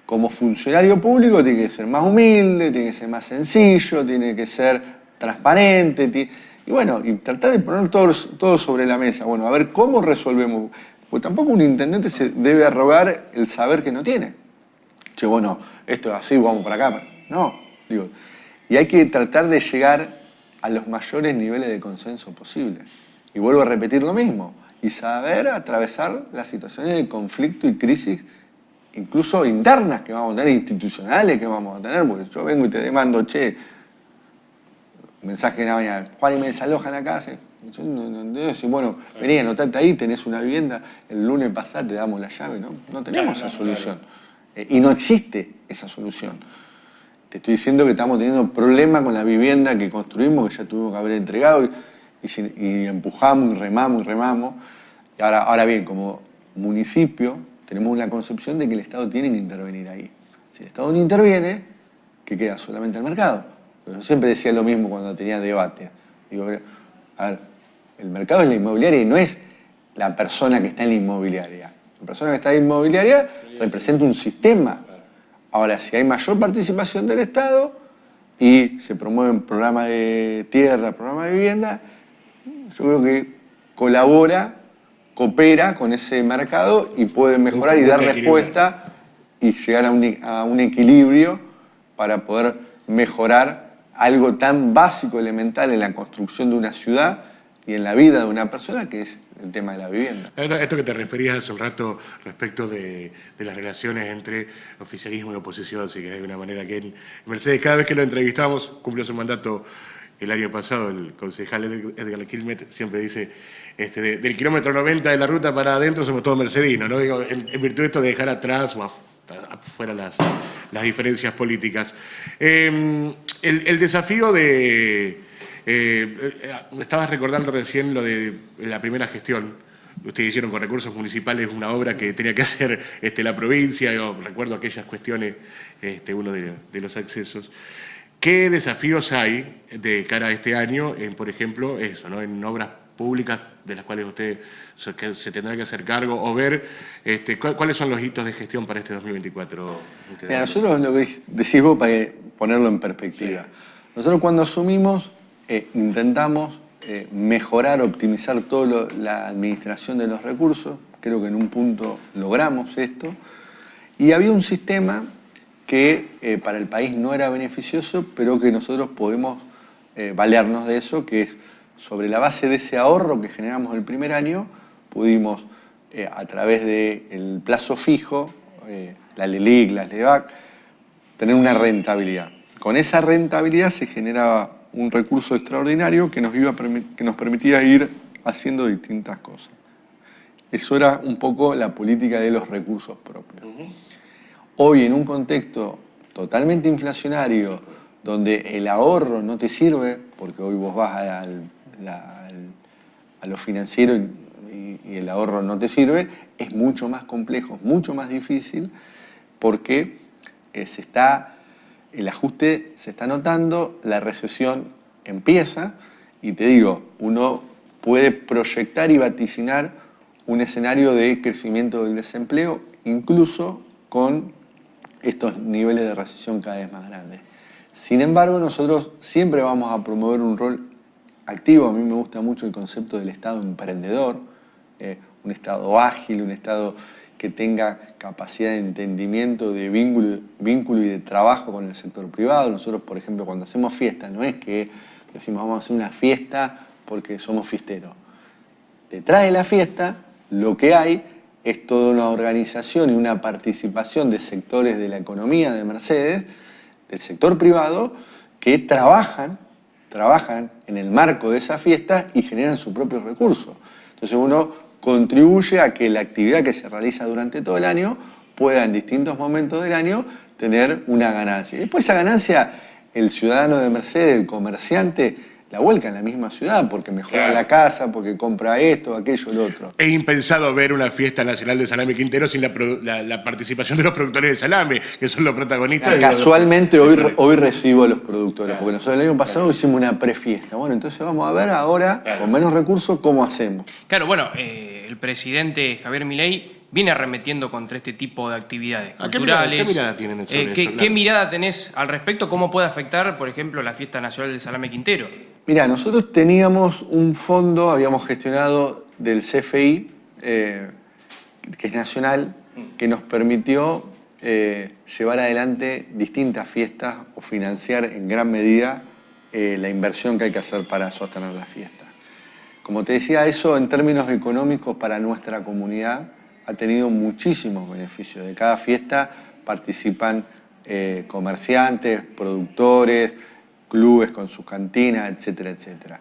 como funcionario público tiene que ser más humilde, tiene que ser más sencillo, tiene que ser transparente, y bueno, y tratar de poner todo sobre la mesa. Bueno, a ver cómo resolvemos. Porque tampoco un intendente se debe arrogar el saber que no tiene. Che, bueno, esto es así, vamos para acá. No, digo, y hay que tratar de llegar a los mayores niveles de consenso posible. Y vuelvo a repetir lo mismo. Y saber atravesar las situaciones de conflicto y crisis, incluso internas que vamos a tener, institucionales que vamos a tener, porque yo vengo y te demando, che, un mensaje de la mañana, Juan y me desaloja en la casa. Yo no decir, bueno, vení, anotate ahí, tenés una vivienda, el lunes pasado te damos la llave, ¿no? No tenemos esa solución. Y no existe esa solución. Te estoy diciendo que estamos teniendo problemas con la vivienda que construimos, que ya tuvimos que haber entregado, y empujamos y remamos. Y ahora bien, como municipio, tenemos la concepción de que el Estado tiene que intervenir ahí. Si el Estado no interviene, ¿qué queda? Solamente el mercado. Pero yo siempre decía lo mismo cuando tenía debate. Digo, a ver, el mercado es la inmobiliaria y no es la persona que está en la inmobiliaria. La persona que está en la inmobiliaria representa un sistema. Ahora, si hay mayor participación del Estado y se promueven programas de tierra, programas de vivienda, yo creo que coopera con ese mercado y puede mejorar y dar respuesta y llegar a un equilibrio para poder mejorar algo tan básico, elemental en la construcción de una ciudad y en la vida de una persona, que es el tema de la vivienda. Esto que te referías hace un rato respecto de las relaciones entre oficialismo y oposición, si querés, de una manera que en Mercedes, cada vez que lo entrevistamos, cumplió su mandato el año pasado, el concejal Edgar Quilmet siempre dice, del kilómetro 90 de la ruta para adentro somos todos mercedinos, ¿no? Digo, en virtud de esto de dejar atrás o afuera las diferencias políticas. El desafío de... estabas recordando recién lo de la primera gestión. Ustedes hicieron con recursos municipales una obra que tenía que hacer la provincia. Yo recuerdo aquellas cuestiones, uno de los accesos. ¿Qué desafíos hay de cara a este año en, por ejemplo, eso, ¿no? En obras públicas de las cuales usted se tendrá que hacer cargo o ver cuáles son los hitos de gestión para este 2024? Mira, nosotros lo que decís vos, para ponerlo en perspectiva. Sí. Nosotros cuando asumimos intentamos mejorar, optimizar toda la administración de los recursos. Creo que en un punto logramos esto. Y había un sistema que para el país no era beneficioso, pero que nosotros podemos valernos de eso, que es sobre la base de ese ahorro que generamos el primer año, pudimos a través del plazo fijo, la LELIC, la LEVAC, tener una rentabilidad. Con esa rentabilidad se generaba un recurso extraordinario que nos permitía ir haciendo distintas cosas. Eso era un poco la política de los recursos propios. Hoy, en un contexto totalmente inflacionario, donde el ahorro no te sirve, porque hoy vos vas a lo financiero y el ahorro no te sirve, es mucho más complejo, mucho más difícil, porque el ajuste se está notando, la recesión empieza, y te digo, uno puede proyectar y vaticinar un escenario de crecimiento del desempleo, incluso con estos niveles de recesión cada vez más grandes. Sin embargo, nosotros siempre vamos a promover un rol activo. A mí me gusta mucho el concepto del Estado emprendedor, un Estado ágil, un Estado que tenga capacidad de entendimiento, de vínculo y de trabajo con el sector privado. Nosotros, por ejemplo, cuando hacemos fiestas, no es que decimos vamos a hacer una fiesta porque somos fiesteros. Detrás de la fiesta, lo que hay es toda una organización y una participación de sectores de la economía de Mercedes, del sector privado, que trabajan en el marco de esa fiesta y generan sus propios recursos. Entonces uno contribuye a que la actividad que se realiza durante todo el año pueda en distintos momentos del año tener una ganancia. Y después esa ganancia, el ciudadano de Mercedes, el comerciante, la vuelca en la misma ciudad porque mejora la casa, porque compra esto, aquello, lo otro. Es impensado ver una fiesta nacional de salame quintero sin la participación de los productores de salame, que son los protagonistas. Casualmente hoy recibo a los productores, porque nosotros el año pasado hicimos una prefiesta. Bueno, entonces vamos a ver ahora, con menos recursos, cómo hacemos. Claro, bueno, el presidente Javier Milei viene arremetiendo contra este tipo de actividades culturales. ¿Qué mirada tienen sobre eso? ¿Qué mirada tenés al respecto? ¿Cómo puede afectar, por ejemplo, la fiesta nacional del salame quintero? Mirá, nosotros teníamos un fondo, habíamos gestionado del CFI, que es nacional, que nos permitió llevar adelante distintas fiestas o financiar en gran medida la inversión que hay que hacer para sostener la fiesta. Como te decía, eso en términos económicos para nuestra comunidad ha tenido muchísimos beneficios. De cada fiesta participan comerciantes, productores, clubes con sus cantinas, etcétera, etcétera.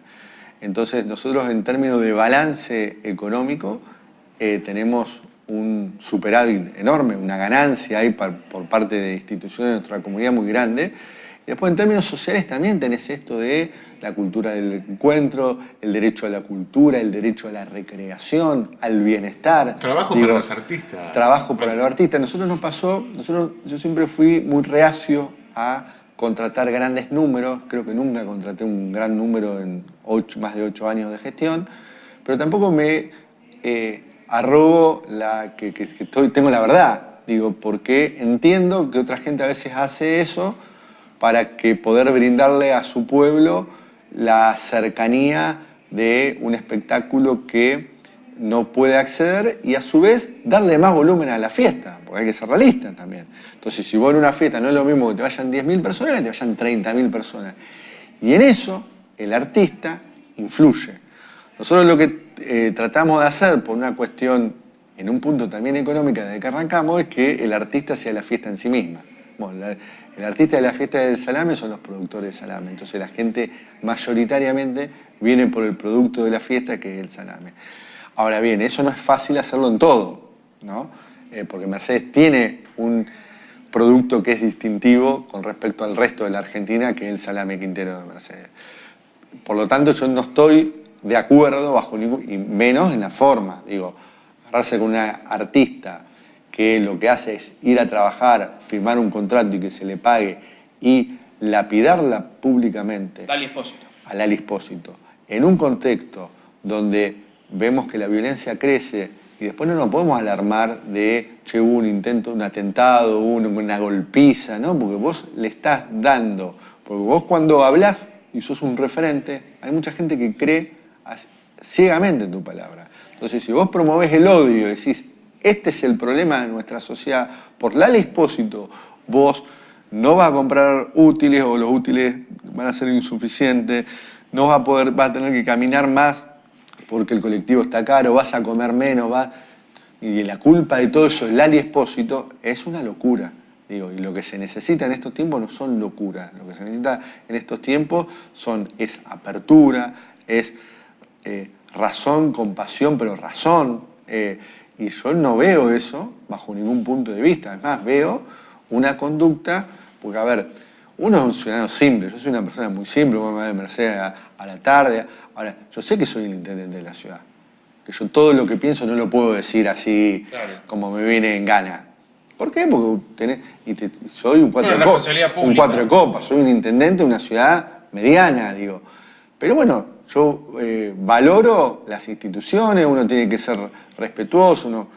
Entonces nosotros en términos de balance económico tenemos un superávit enorme, una ganancia ahí por parte de instituciones de nuestra comunidad muy grande. Y después en términos sociales también tenés esto de la cultura del encuentro, el derecho a la cultura, el derecho a la recreación, al bienestar. Trabajo para los artistas. Trabajo para los artistas. Nosotros nos pasó, yo siempre fui muy reacio a contratar grandes números, creo que nunca contraté un gran número en más de 8 años de gestión, pero tampoco me arrogo tengo la verdad, digo, porque entiendo que otra gente a veces hace eso para que poder brindarle a su pueblo la cercanía de un espectáculo que no puede acceder y a su vez darle más volumen a la fiesta, porque hay que ser realista también. Entonces, si vos en una fiesta no es lo mismo que te vayan 10.000 personas que te vayan 30.000 personas. Y en eso el artista influye. Nosotros lo que tratamos de hacer por una cuestión, en un punto también económica desde que arrancamos, es que el artista sea la fiesta en sí misma. Bueno, el artista de la fiesta del salame son los productores de salame. Entonces la gente mayoritariamente viene por el producto de la fiesta, que es el salame. Ahora bien, eso no es fácil hacerlo en todo, ¿no? Porque Mercedes tiene un producto que es distintivo con respecto al resto de la Argentina, que es el salame quintero de Mercedes. Por lo tanto, yo no estoy de acuerdo bajo ningún, y menos en la forma. Digo, agarrarse con una artista que lo que hace es ir a trabajar, firmar un contrato y que se le pague y lapidarla públicamente a Lali Espósito, en un contexto donde vemos que la violencia crece y después no nos podemos alarmar de, che, hubo un intento, un atentado, una golpiza, ¿no? Porque vos le estás dando, porque vos cuando hablás y sos un referente, hay mucha gente que cree ciegamente en tu palabra. Entonces, si vos promovés el odio y decís, este es el problema de nuestra sociedad, por Lali Espósito, vos no vas a comprar útiles o los útiles van a ser insuficientes, no vas a tener que caminar más porque el colectivo está caro, vas a comer menos, y la culpa de todo eso, Lali Espósito, es una locura. Digo, y lo que se necesita en estos tiempos no son locuras, lo que se necesita en estos tiempos es apertura, es razón, compasión, pero razón. Y yo no veo eso bajo ningún punto de vista. Además, veo una conducta, porque a ver, uno es un ciudadano simple, yo soy una persona muy simple, voy a Mercedes a la tarde. Ahora, yo sé que soy el intendente de la ciudad, que yo todo lo que pienso no lo puedo decir así, claro, como me viene en gana. ¿Por qué? Porque soy un cuatro de copas, soy un intendente de una ciudad mediana, digo. Pero bueno, yo valoro las instituciones, uno tiene que ser respetuoso, uno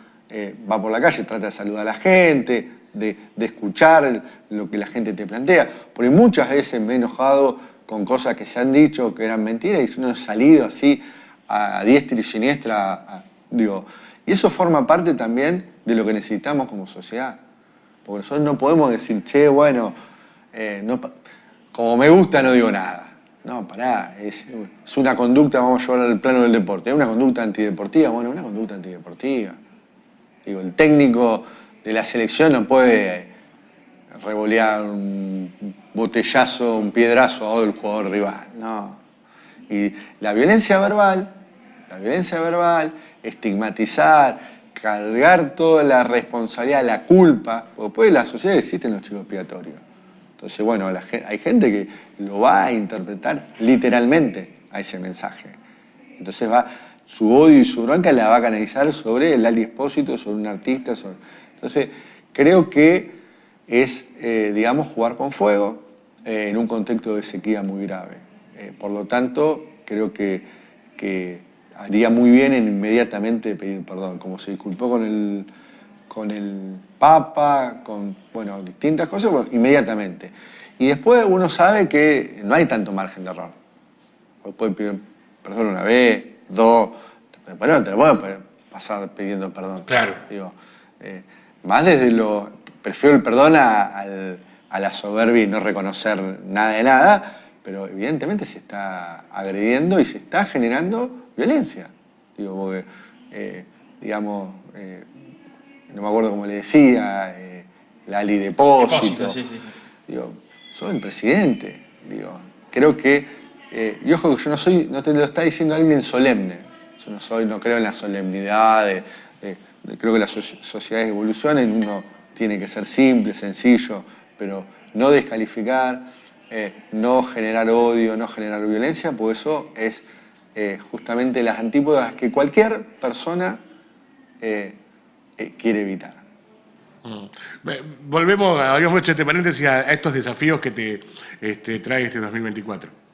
va por la calle, trata de saludar a la gente, de escuchar lo que la gente te plantea. Porque muchas veces me he enojado con cosas que se han dicho que eran mentiras y uno ha salido así a diestra y siniestra, digo. Y eso forma parte también de lo que necesitamos como sociedad. Porque nosotros no podemos decir, che, bueno, como me gusta no digo nada. No, pará, es una conducta, vamos a llevar al plano del deporte. ¿Es una conducta antideportiva? Bueno, una conducta antideportiva. Digo, el técnico de la selección no puede revolear un botellazo, un piedrazo al jugador rival, no. Y la violencia verbal, estigmatizar, cargar toda la responsabilidad, la culpa, porque después en la sociedad existen los chivos expiatorios. Entonces, bueno, hay gente que lo va a interpretar literalmente a ese mensaje. Entonces su odio y su bronca la va a canalizar sobre el Lali Espósito, sobre un artista. Entonces, creo que es, digamos, jugar con fuego en un contexto de sequía muy grave. Por lo tanto, creo que haría muy bien en inmediatamente pedir perdón, como se disculpó con el Papa, con, bueno, distintas cosas, bueno, inmediatamente. Y después uno sabe que no hay tanto margen de error. Puede pedir perdón una vez, dos, pero no te lo puedo pasar pidiendo perdón. Claro. Digo, más desde prefiero el perdón a la soberbia y no reconocer nada de nada, pero evidentemente se está agrediendo y se está generando violencia. Digo, porque, digamos, no me acuerdo cómo le decía, Lali Depósito. Sí. Digo, soy el presidente. Digo, creo que, y ojo que yo no te lo está diciendo alguien solemne. Yo no creo en la solemnidad, creo que las sociedades evolucionan, uno tiene que ser simple, sencillo, pero no descalificar, no generar odio, no generar violencia, pues eso es justamente las antípodas que cualquier persona quiere evitar. Volvemos, habíamos hecho este paréntesis a estos desafíos que te trae este 2024.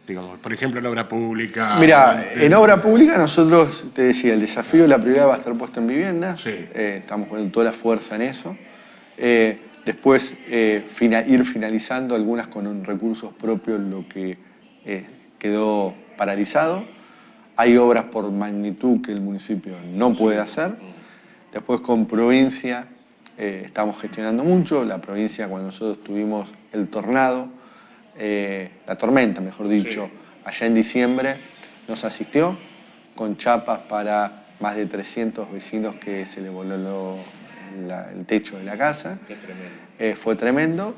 Digamos, por ejemplo, en obra pública. Mira, en obra pública nosotros, te decía, el desafío, la prioridad va a estar puesta en vivienda. Sí. Estamos poniendo toda la fuerza en eso. Después ir finalizando algunas con recursos propios lo que quedó paralizado. Hay obras por magnitud que el municipio no puede hacer. Después con provincia estamos gestionando mucho. La provincia, cuando nosotros tuvimos el tornado, la tormenta, mejor dicho, sí, allá en diciembre, nos asistió con chapas para más de 300 vecinos que se les voló el techo de la casa. Qué tremendo. Fue tremendo.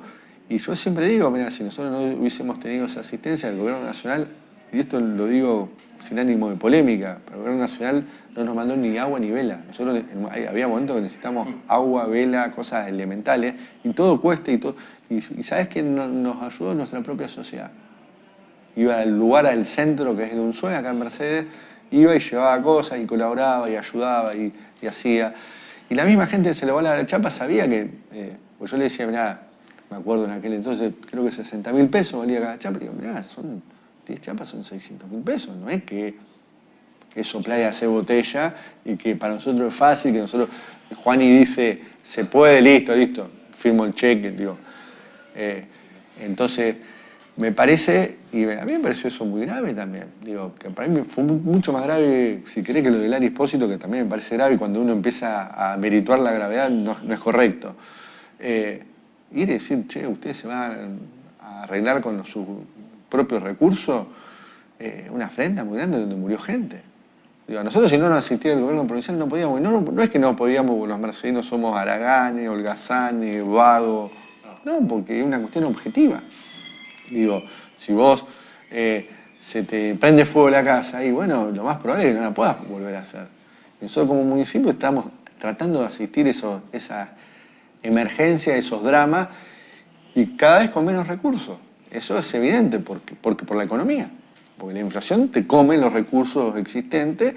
Y yo siempre digo, mira, si nosotros no hubiésemos tenido esa asistencia del gobierno nacional, y esto lo digo sin ánimo de polémica, pero el gobierno nacional no nos mandó ni agua ni vela. Nosotros había momentos que necesitamos agua, vela, cosas elementales, y todo cuesta y todo. Y ¿sabes quién nos ayudó? Nuestra propia sociedad. Iba al lugar, al centro, que es el Unzué, acá en Mercedes, iba y llevaba cosas y colaboraba y ayudaba y hacía. Y la misma gente que se le volaba la chapa sabía que, pues yo le decía, mirá, me acuerdo en aquel entonces, creo que 60.000 pesos valía cada chapa. Y digo, mirá, son 10 chapas, son 600.000 pesos. No es que soplar y hacer botella y que para nosotros es fácil, que nosotros, Juani dice, se puede, listo, firmo el cheque, digo. Entonces, me parece, y a mí me pareció eso muy grave también. Digo, que para mí fue mucho más grave, si querés, que lo del Lali Espósito, que también me parece grave, y cuando uno empieza a merituar la gravedad no es correcto. Ir y decir, che, ustedes se van a arreglar con sus propios recursos, una afrenta muy grande donde murió gente. Digo, nosotros si no nos asistía el gobierno provincial no podíamos, no es que no podíamos, los mercedinos somos haraganes, holgazanes, vagos, no, porque es una cuestión objetiva. Digo, si vos se te prende fuego la casa, y bueno, lo más probable es que no la puedas volver a hacer. Y nosotros como municipio estamos tratando de asistir esa emergencia, esos dramas, y cada vez con menos recursos. Eso es evidente, porque por la economía. Porque la inflación te come los recursos existentes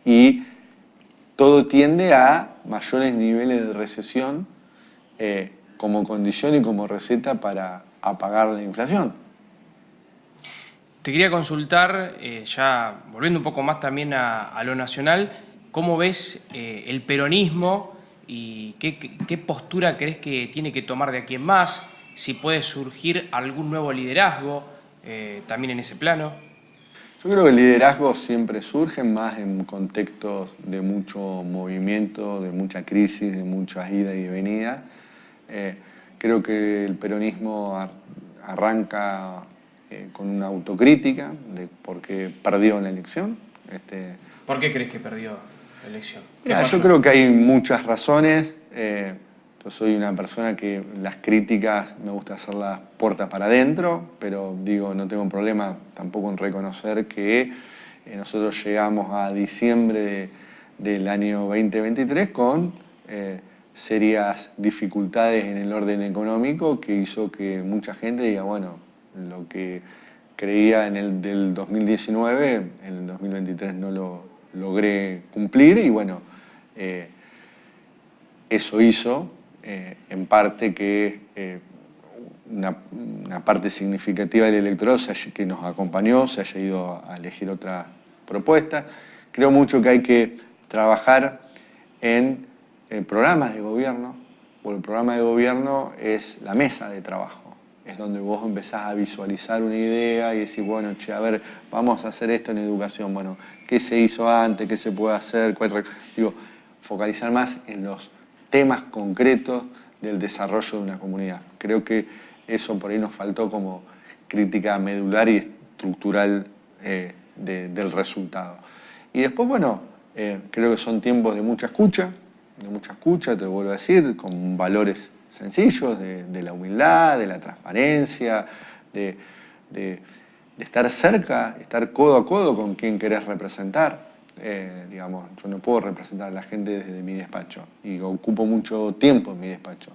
y todo tiende a mayores niveles de recesión como condición y como receta para apagar la inflación. Te quería consultar, ya volviendo un poco más también a lo nacional, ¿cómo ves el peronismo y qué postura crees que tiene que tomar de aquí en más? Si puede surgir algún nuevo liderazgo también en ese plano. Yo creo que el liderazgo siempre surge más en contextos de mucho movimiento, de mucha crisis, de muchas idas y venidas. Creo que el peronismo arranca con una autocrítica de por qué perdió la elección. ¿Por qué crees que perdió la elección? Yo creo que hay muchas razones. Yo soy una persona que las críticas me gusta hacerlas puertas para adentro, pero digo, no tengo problema tampoco en reconocer que nosotros llegamos a diciembre del año 2023 con serias dificultades en el orden económico que hizo que mucha gente diga, bueno, lo que creía en el del 2019, en el 2023 no lo logré cumplir y bueno, eso hizo en parte que una parte significativa del electorado que nos acompañó se haya ido a elegir otra propuesta. Creo mucho que hay que trabajar en programas de gobierno, porque el programa de gobierno es la mesa de trabajo. Es donde vos empezás a visualizar una idea y decís, bueno, che, a ver, vamos a hacer esto en educación. Bueno, ¿qué se hizo antes? ¿Qué se puede hacer? Digo, focalizar más en los temas concretos del desarrollo de una comunidad. Creo que eso por ahí nos faltó como crítica medular y estructural del resultado. Y después, bueno, creo que son tiempos de mucha escucha, te lo vuelvo a decir, con valores sencillos, de la humildad, de la transparencia, de estar cerca, estar codo a codo con quien querés representar. Digamos, yo no puedo representar a la gente desde mi despacho y ocupo mucho tiempo en mi despacho.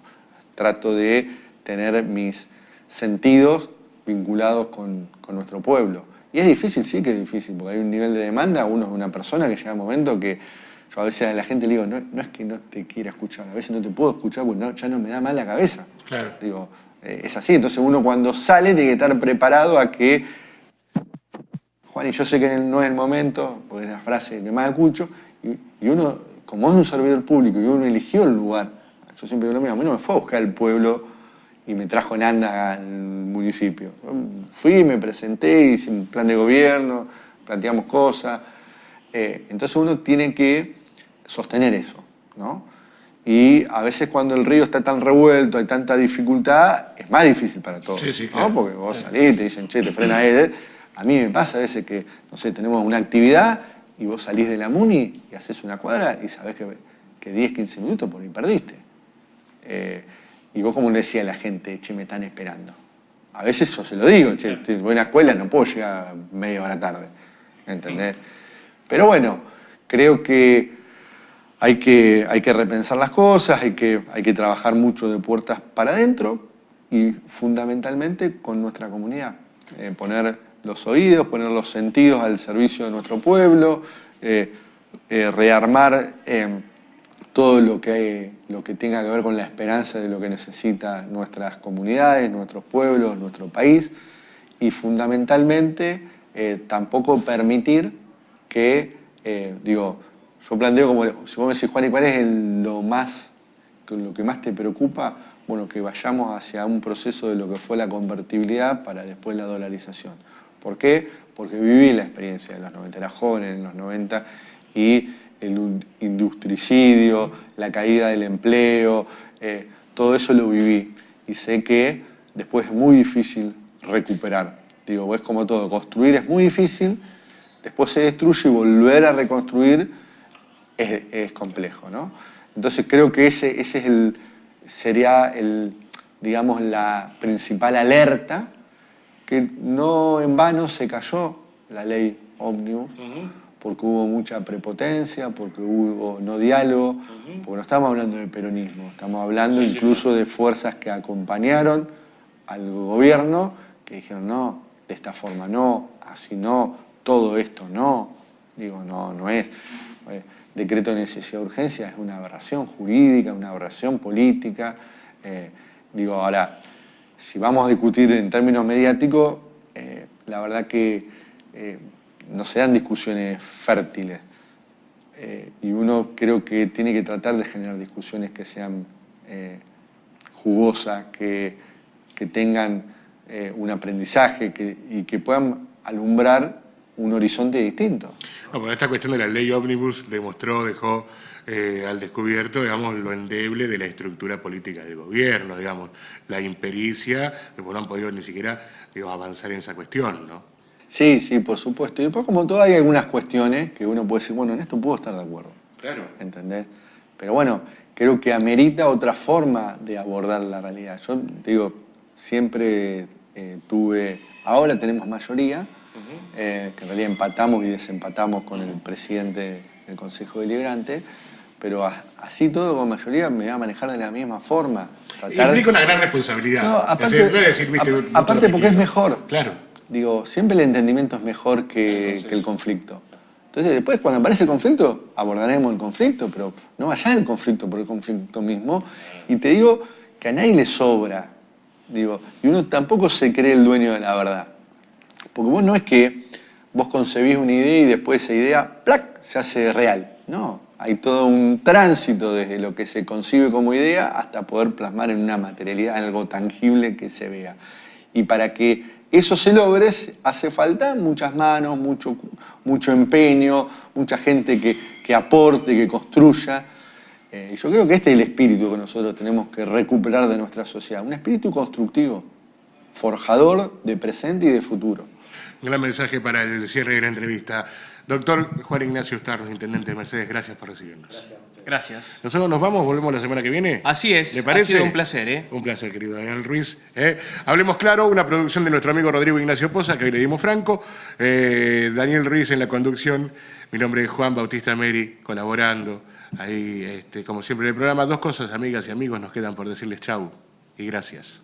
Trato de tener mis sentidos vinculados con nuestro pueblo. Y es difícil, sí que es difícil, porque hay un nivel de demanda. Uno es una persona que llega un momento que yo a veces a la gente le digo, no es que no te quiera escuchar, a veces no te puedo escuchar porque ya no me da mal la cabeza. Claro. Digo, es así. Entonces uno cuando sale tiene que estar preparado a que, Juan, y yo sé que no es el momento, porque es la frase que más escucho, y uno, como es un servidor público y uno eligió el lugar, yo siempre digo lo mismo, a mí no me fue a buscar el pueblo y me trajo en anda al municipio. Fui, me presenté, hice un plan de gobierno, planteamos cosas. Entonces uno tiene que sostener eso, ¿no? Y a veces cuando el río está tan revuelto, hay tanta dificultad, es más difícil para todos, sí, ¿no? claro. Porque vos salís, te dicen, che, te frena Eder. A mí me pasa a veces que, no sé, tenemos una actividad y vos salís de la Muni y haces una cuadra y sabés que 10, 15 minutos por ahí perdiste. Y vos como le decís a la gente, che, me están esperando. A veces yo se lo digo, che, voy a una escuela, no puedo llegar media hora tarde, ¿entendés? Pero bueno, creo que hay que repensar las cosas, hay que trabajar mucho de puertas para adentro y fundamentalmente con nuestra comunidad. Poner los oídos, poner los sentidos al servicio de nuestro pueblo, rearmar todo lo que tenga que ver con la esperanza de lo que necesitan nuestras comunidades, nuestros pueblos, nuestro país, y fundamentalmente tampoco permitir que, yo planteo como, si vos me decís, Juan, ¿y cuál es lo que más te preocupa? Bueno, que vayamos hacia un proceso de lo que fue la convertibilidad para después la dolarización. ¿Por qué? Porque viví la experiencia de los 90, era joven en los 90, y el industricidio, la caída del empleo, todo eso lo viví. Y sé que después es muy difícil recuperar. Digo, es como todo, construir es muy difícil, después se destruye y volver a reconstruir es complejo, ¿no? Entonces creo que ese sería digamos, la principal alerta, que no en vano se cayó la ley Ómnibus, porque hubo mucha prepotencia, porque hubo no diálogo, porque no estamos hablando del peronismo, estamos hablando incluso de fuerzas que acompañaron al gobierno, que dijeron no, de esta forma no, así no, todo esto no. Digo, no es. Decreto de necesidad de urgencia es una aberración jurídica, una aberración política. Ahora, si vamos a discutir en términos mediáticos, la verdad que no se dan discusiones fértiles. Y uno creo que tiene que tratar de generar discusiones que sean jugosas, que tengan un aprendizaje y que puedan alumbrar un horizonte distinto. Bueno, esta cuestión de la ley ómnibus dejó al descubierto, digamos, lo endeble de la estructura política del gobierno, digamos, la impericia, de no han podido ni siquiera avanzar en esa cuestión, ¿no? Sí, por supuesto. Y después, como todo, hay algunas cuestiones que uno puede decir, bueno, en esto puedo estar de acuerdo. Claro. ¿Entendés? Pero bueno, creo que amerita otra forma de abordar la realidad. Yo digo, siempre ahora tenemos mayoría, que en realidad empatamos y desempatamos con el presidente del Consejo Deliberante, pero así todo con mayoría me va a manejar de la misma forma. Implica una gran responsabilidad. No, aparte porque es mejor. Claro. Digo, siempre el entendimiento es mejor que el conflicto. Entonces después cuando aparece el conflicto, abordaremos el conflicto, pero no vaya el conflicto por el conflicto mismo. Y te digo que a nadie le sobra. Y uno tampoco se cree el dueño de la verdad. Porque vos no es que vos concebís una idea y después esa idea, ¡plac!, se hace real. No, hay todo un tránsito desde lo que se concibe como idea hasta poder plasmar en una materialidad, en algo tangible que se vea. Y para que eso se logre, hace falta muchas manos, mucho empeño, mucha gente que aporte, que construya. Y yo creo que este es el espíritu que nosotros tenemos que recuperar de nuestra sociedad, un espíritu constructivo. forjador de presente y de futuro. Un gran mensaje para el cierre de la entrevista. Doctor Juan Ignacio Starros, intendente de Mercedes, gracias por recibirnos. Gracias. Nosotros nos vamos, volvemos la semana que viene. Así es, ¿Le parece? ha sido un placer, ¿eh? Un placer, querido Daniel Ruiz. Hablemos claro, una producción de nuestro amigo Rodrigo Ignacio Poza, que hoy le dimos franco. Daniel Ruiz en la conducción. Mi nombre es Juan Bautista Meri, colaborando. Ahí, como siempre en el programa, 2 cosas, amigas y amigos, nos quedan por decirles chau y gracias.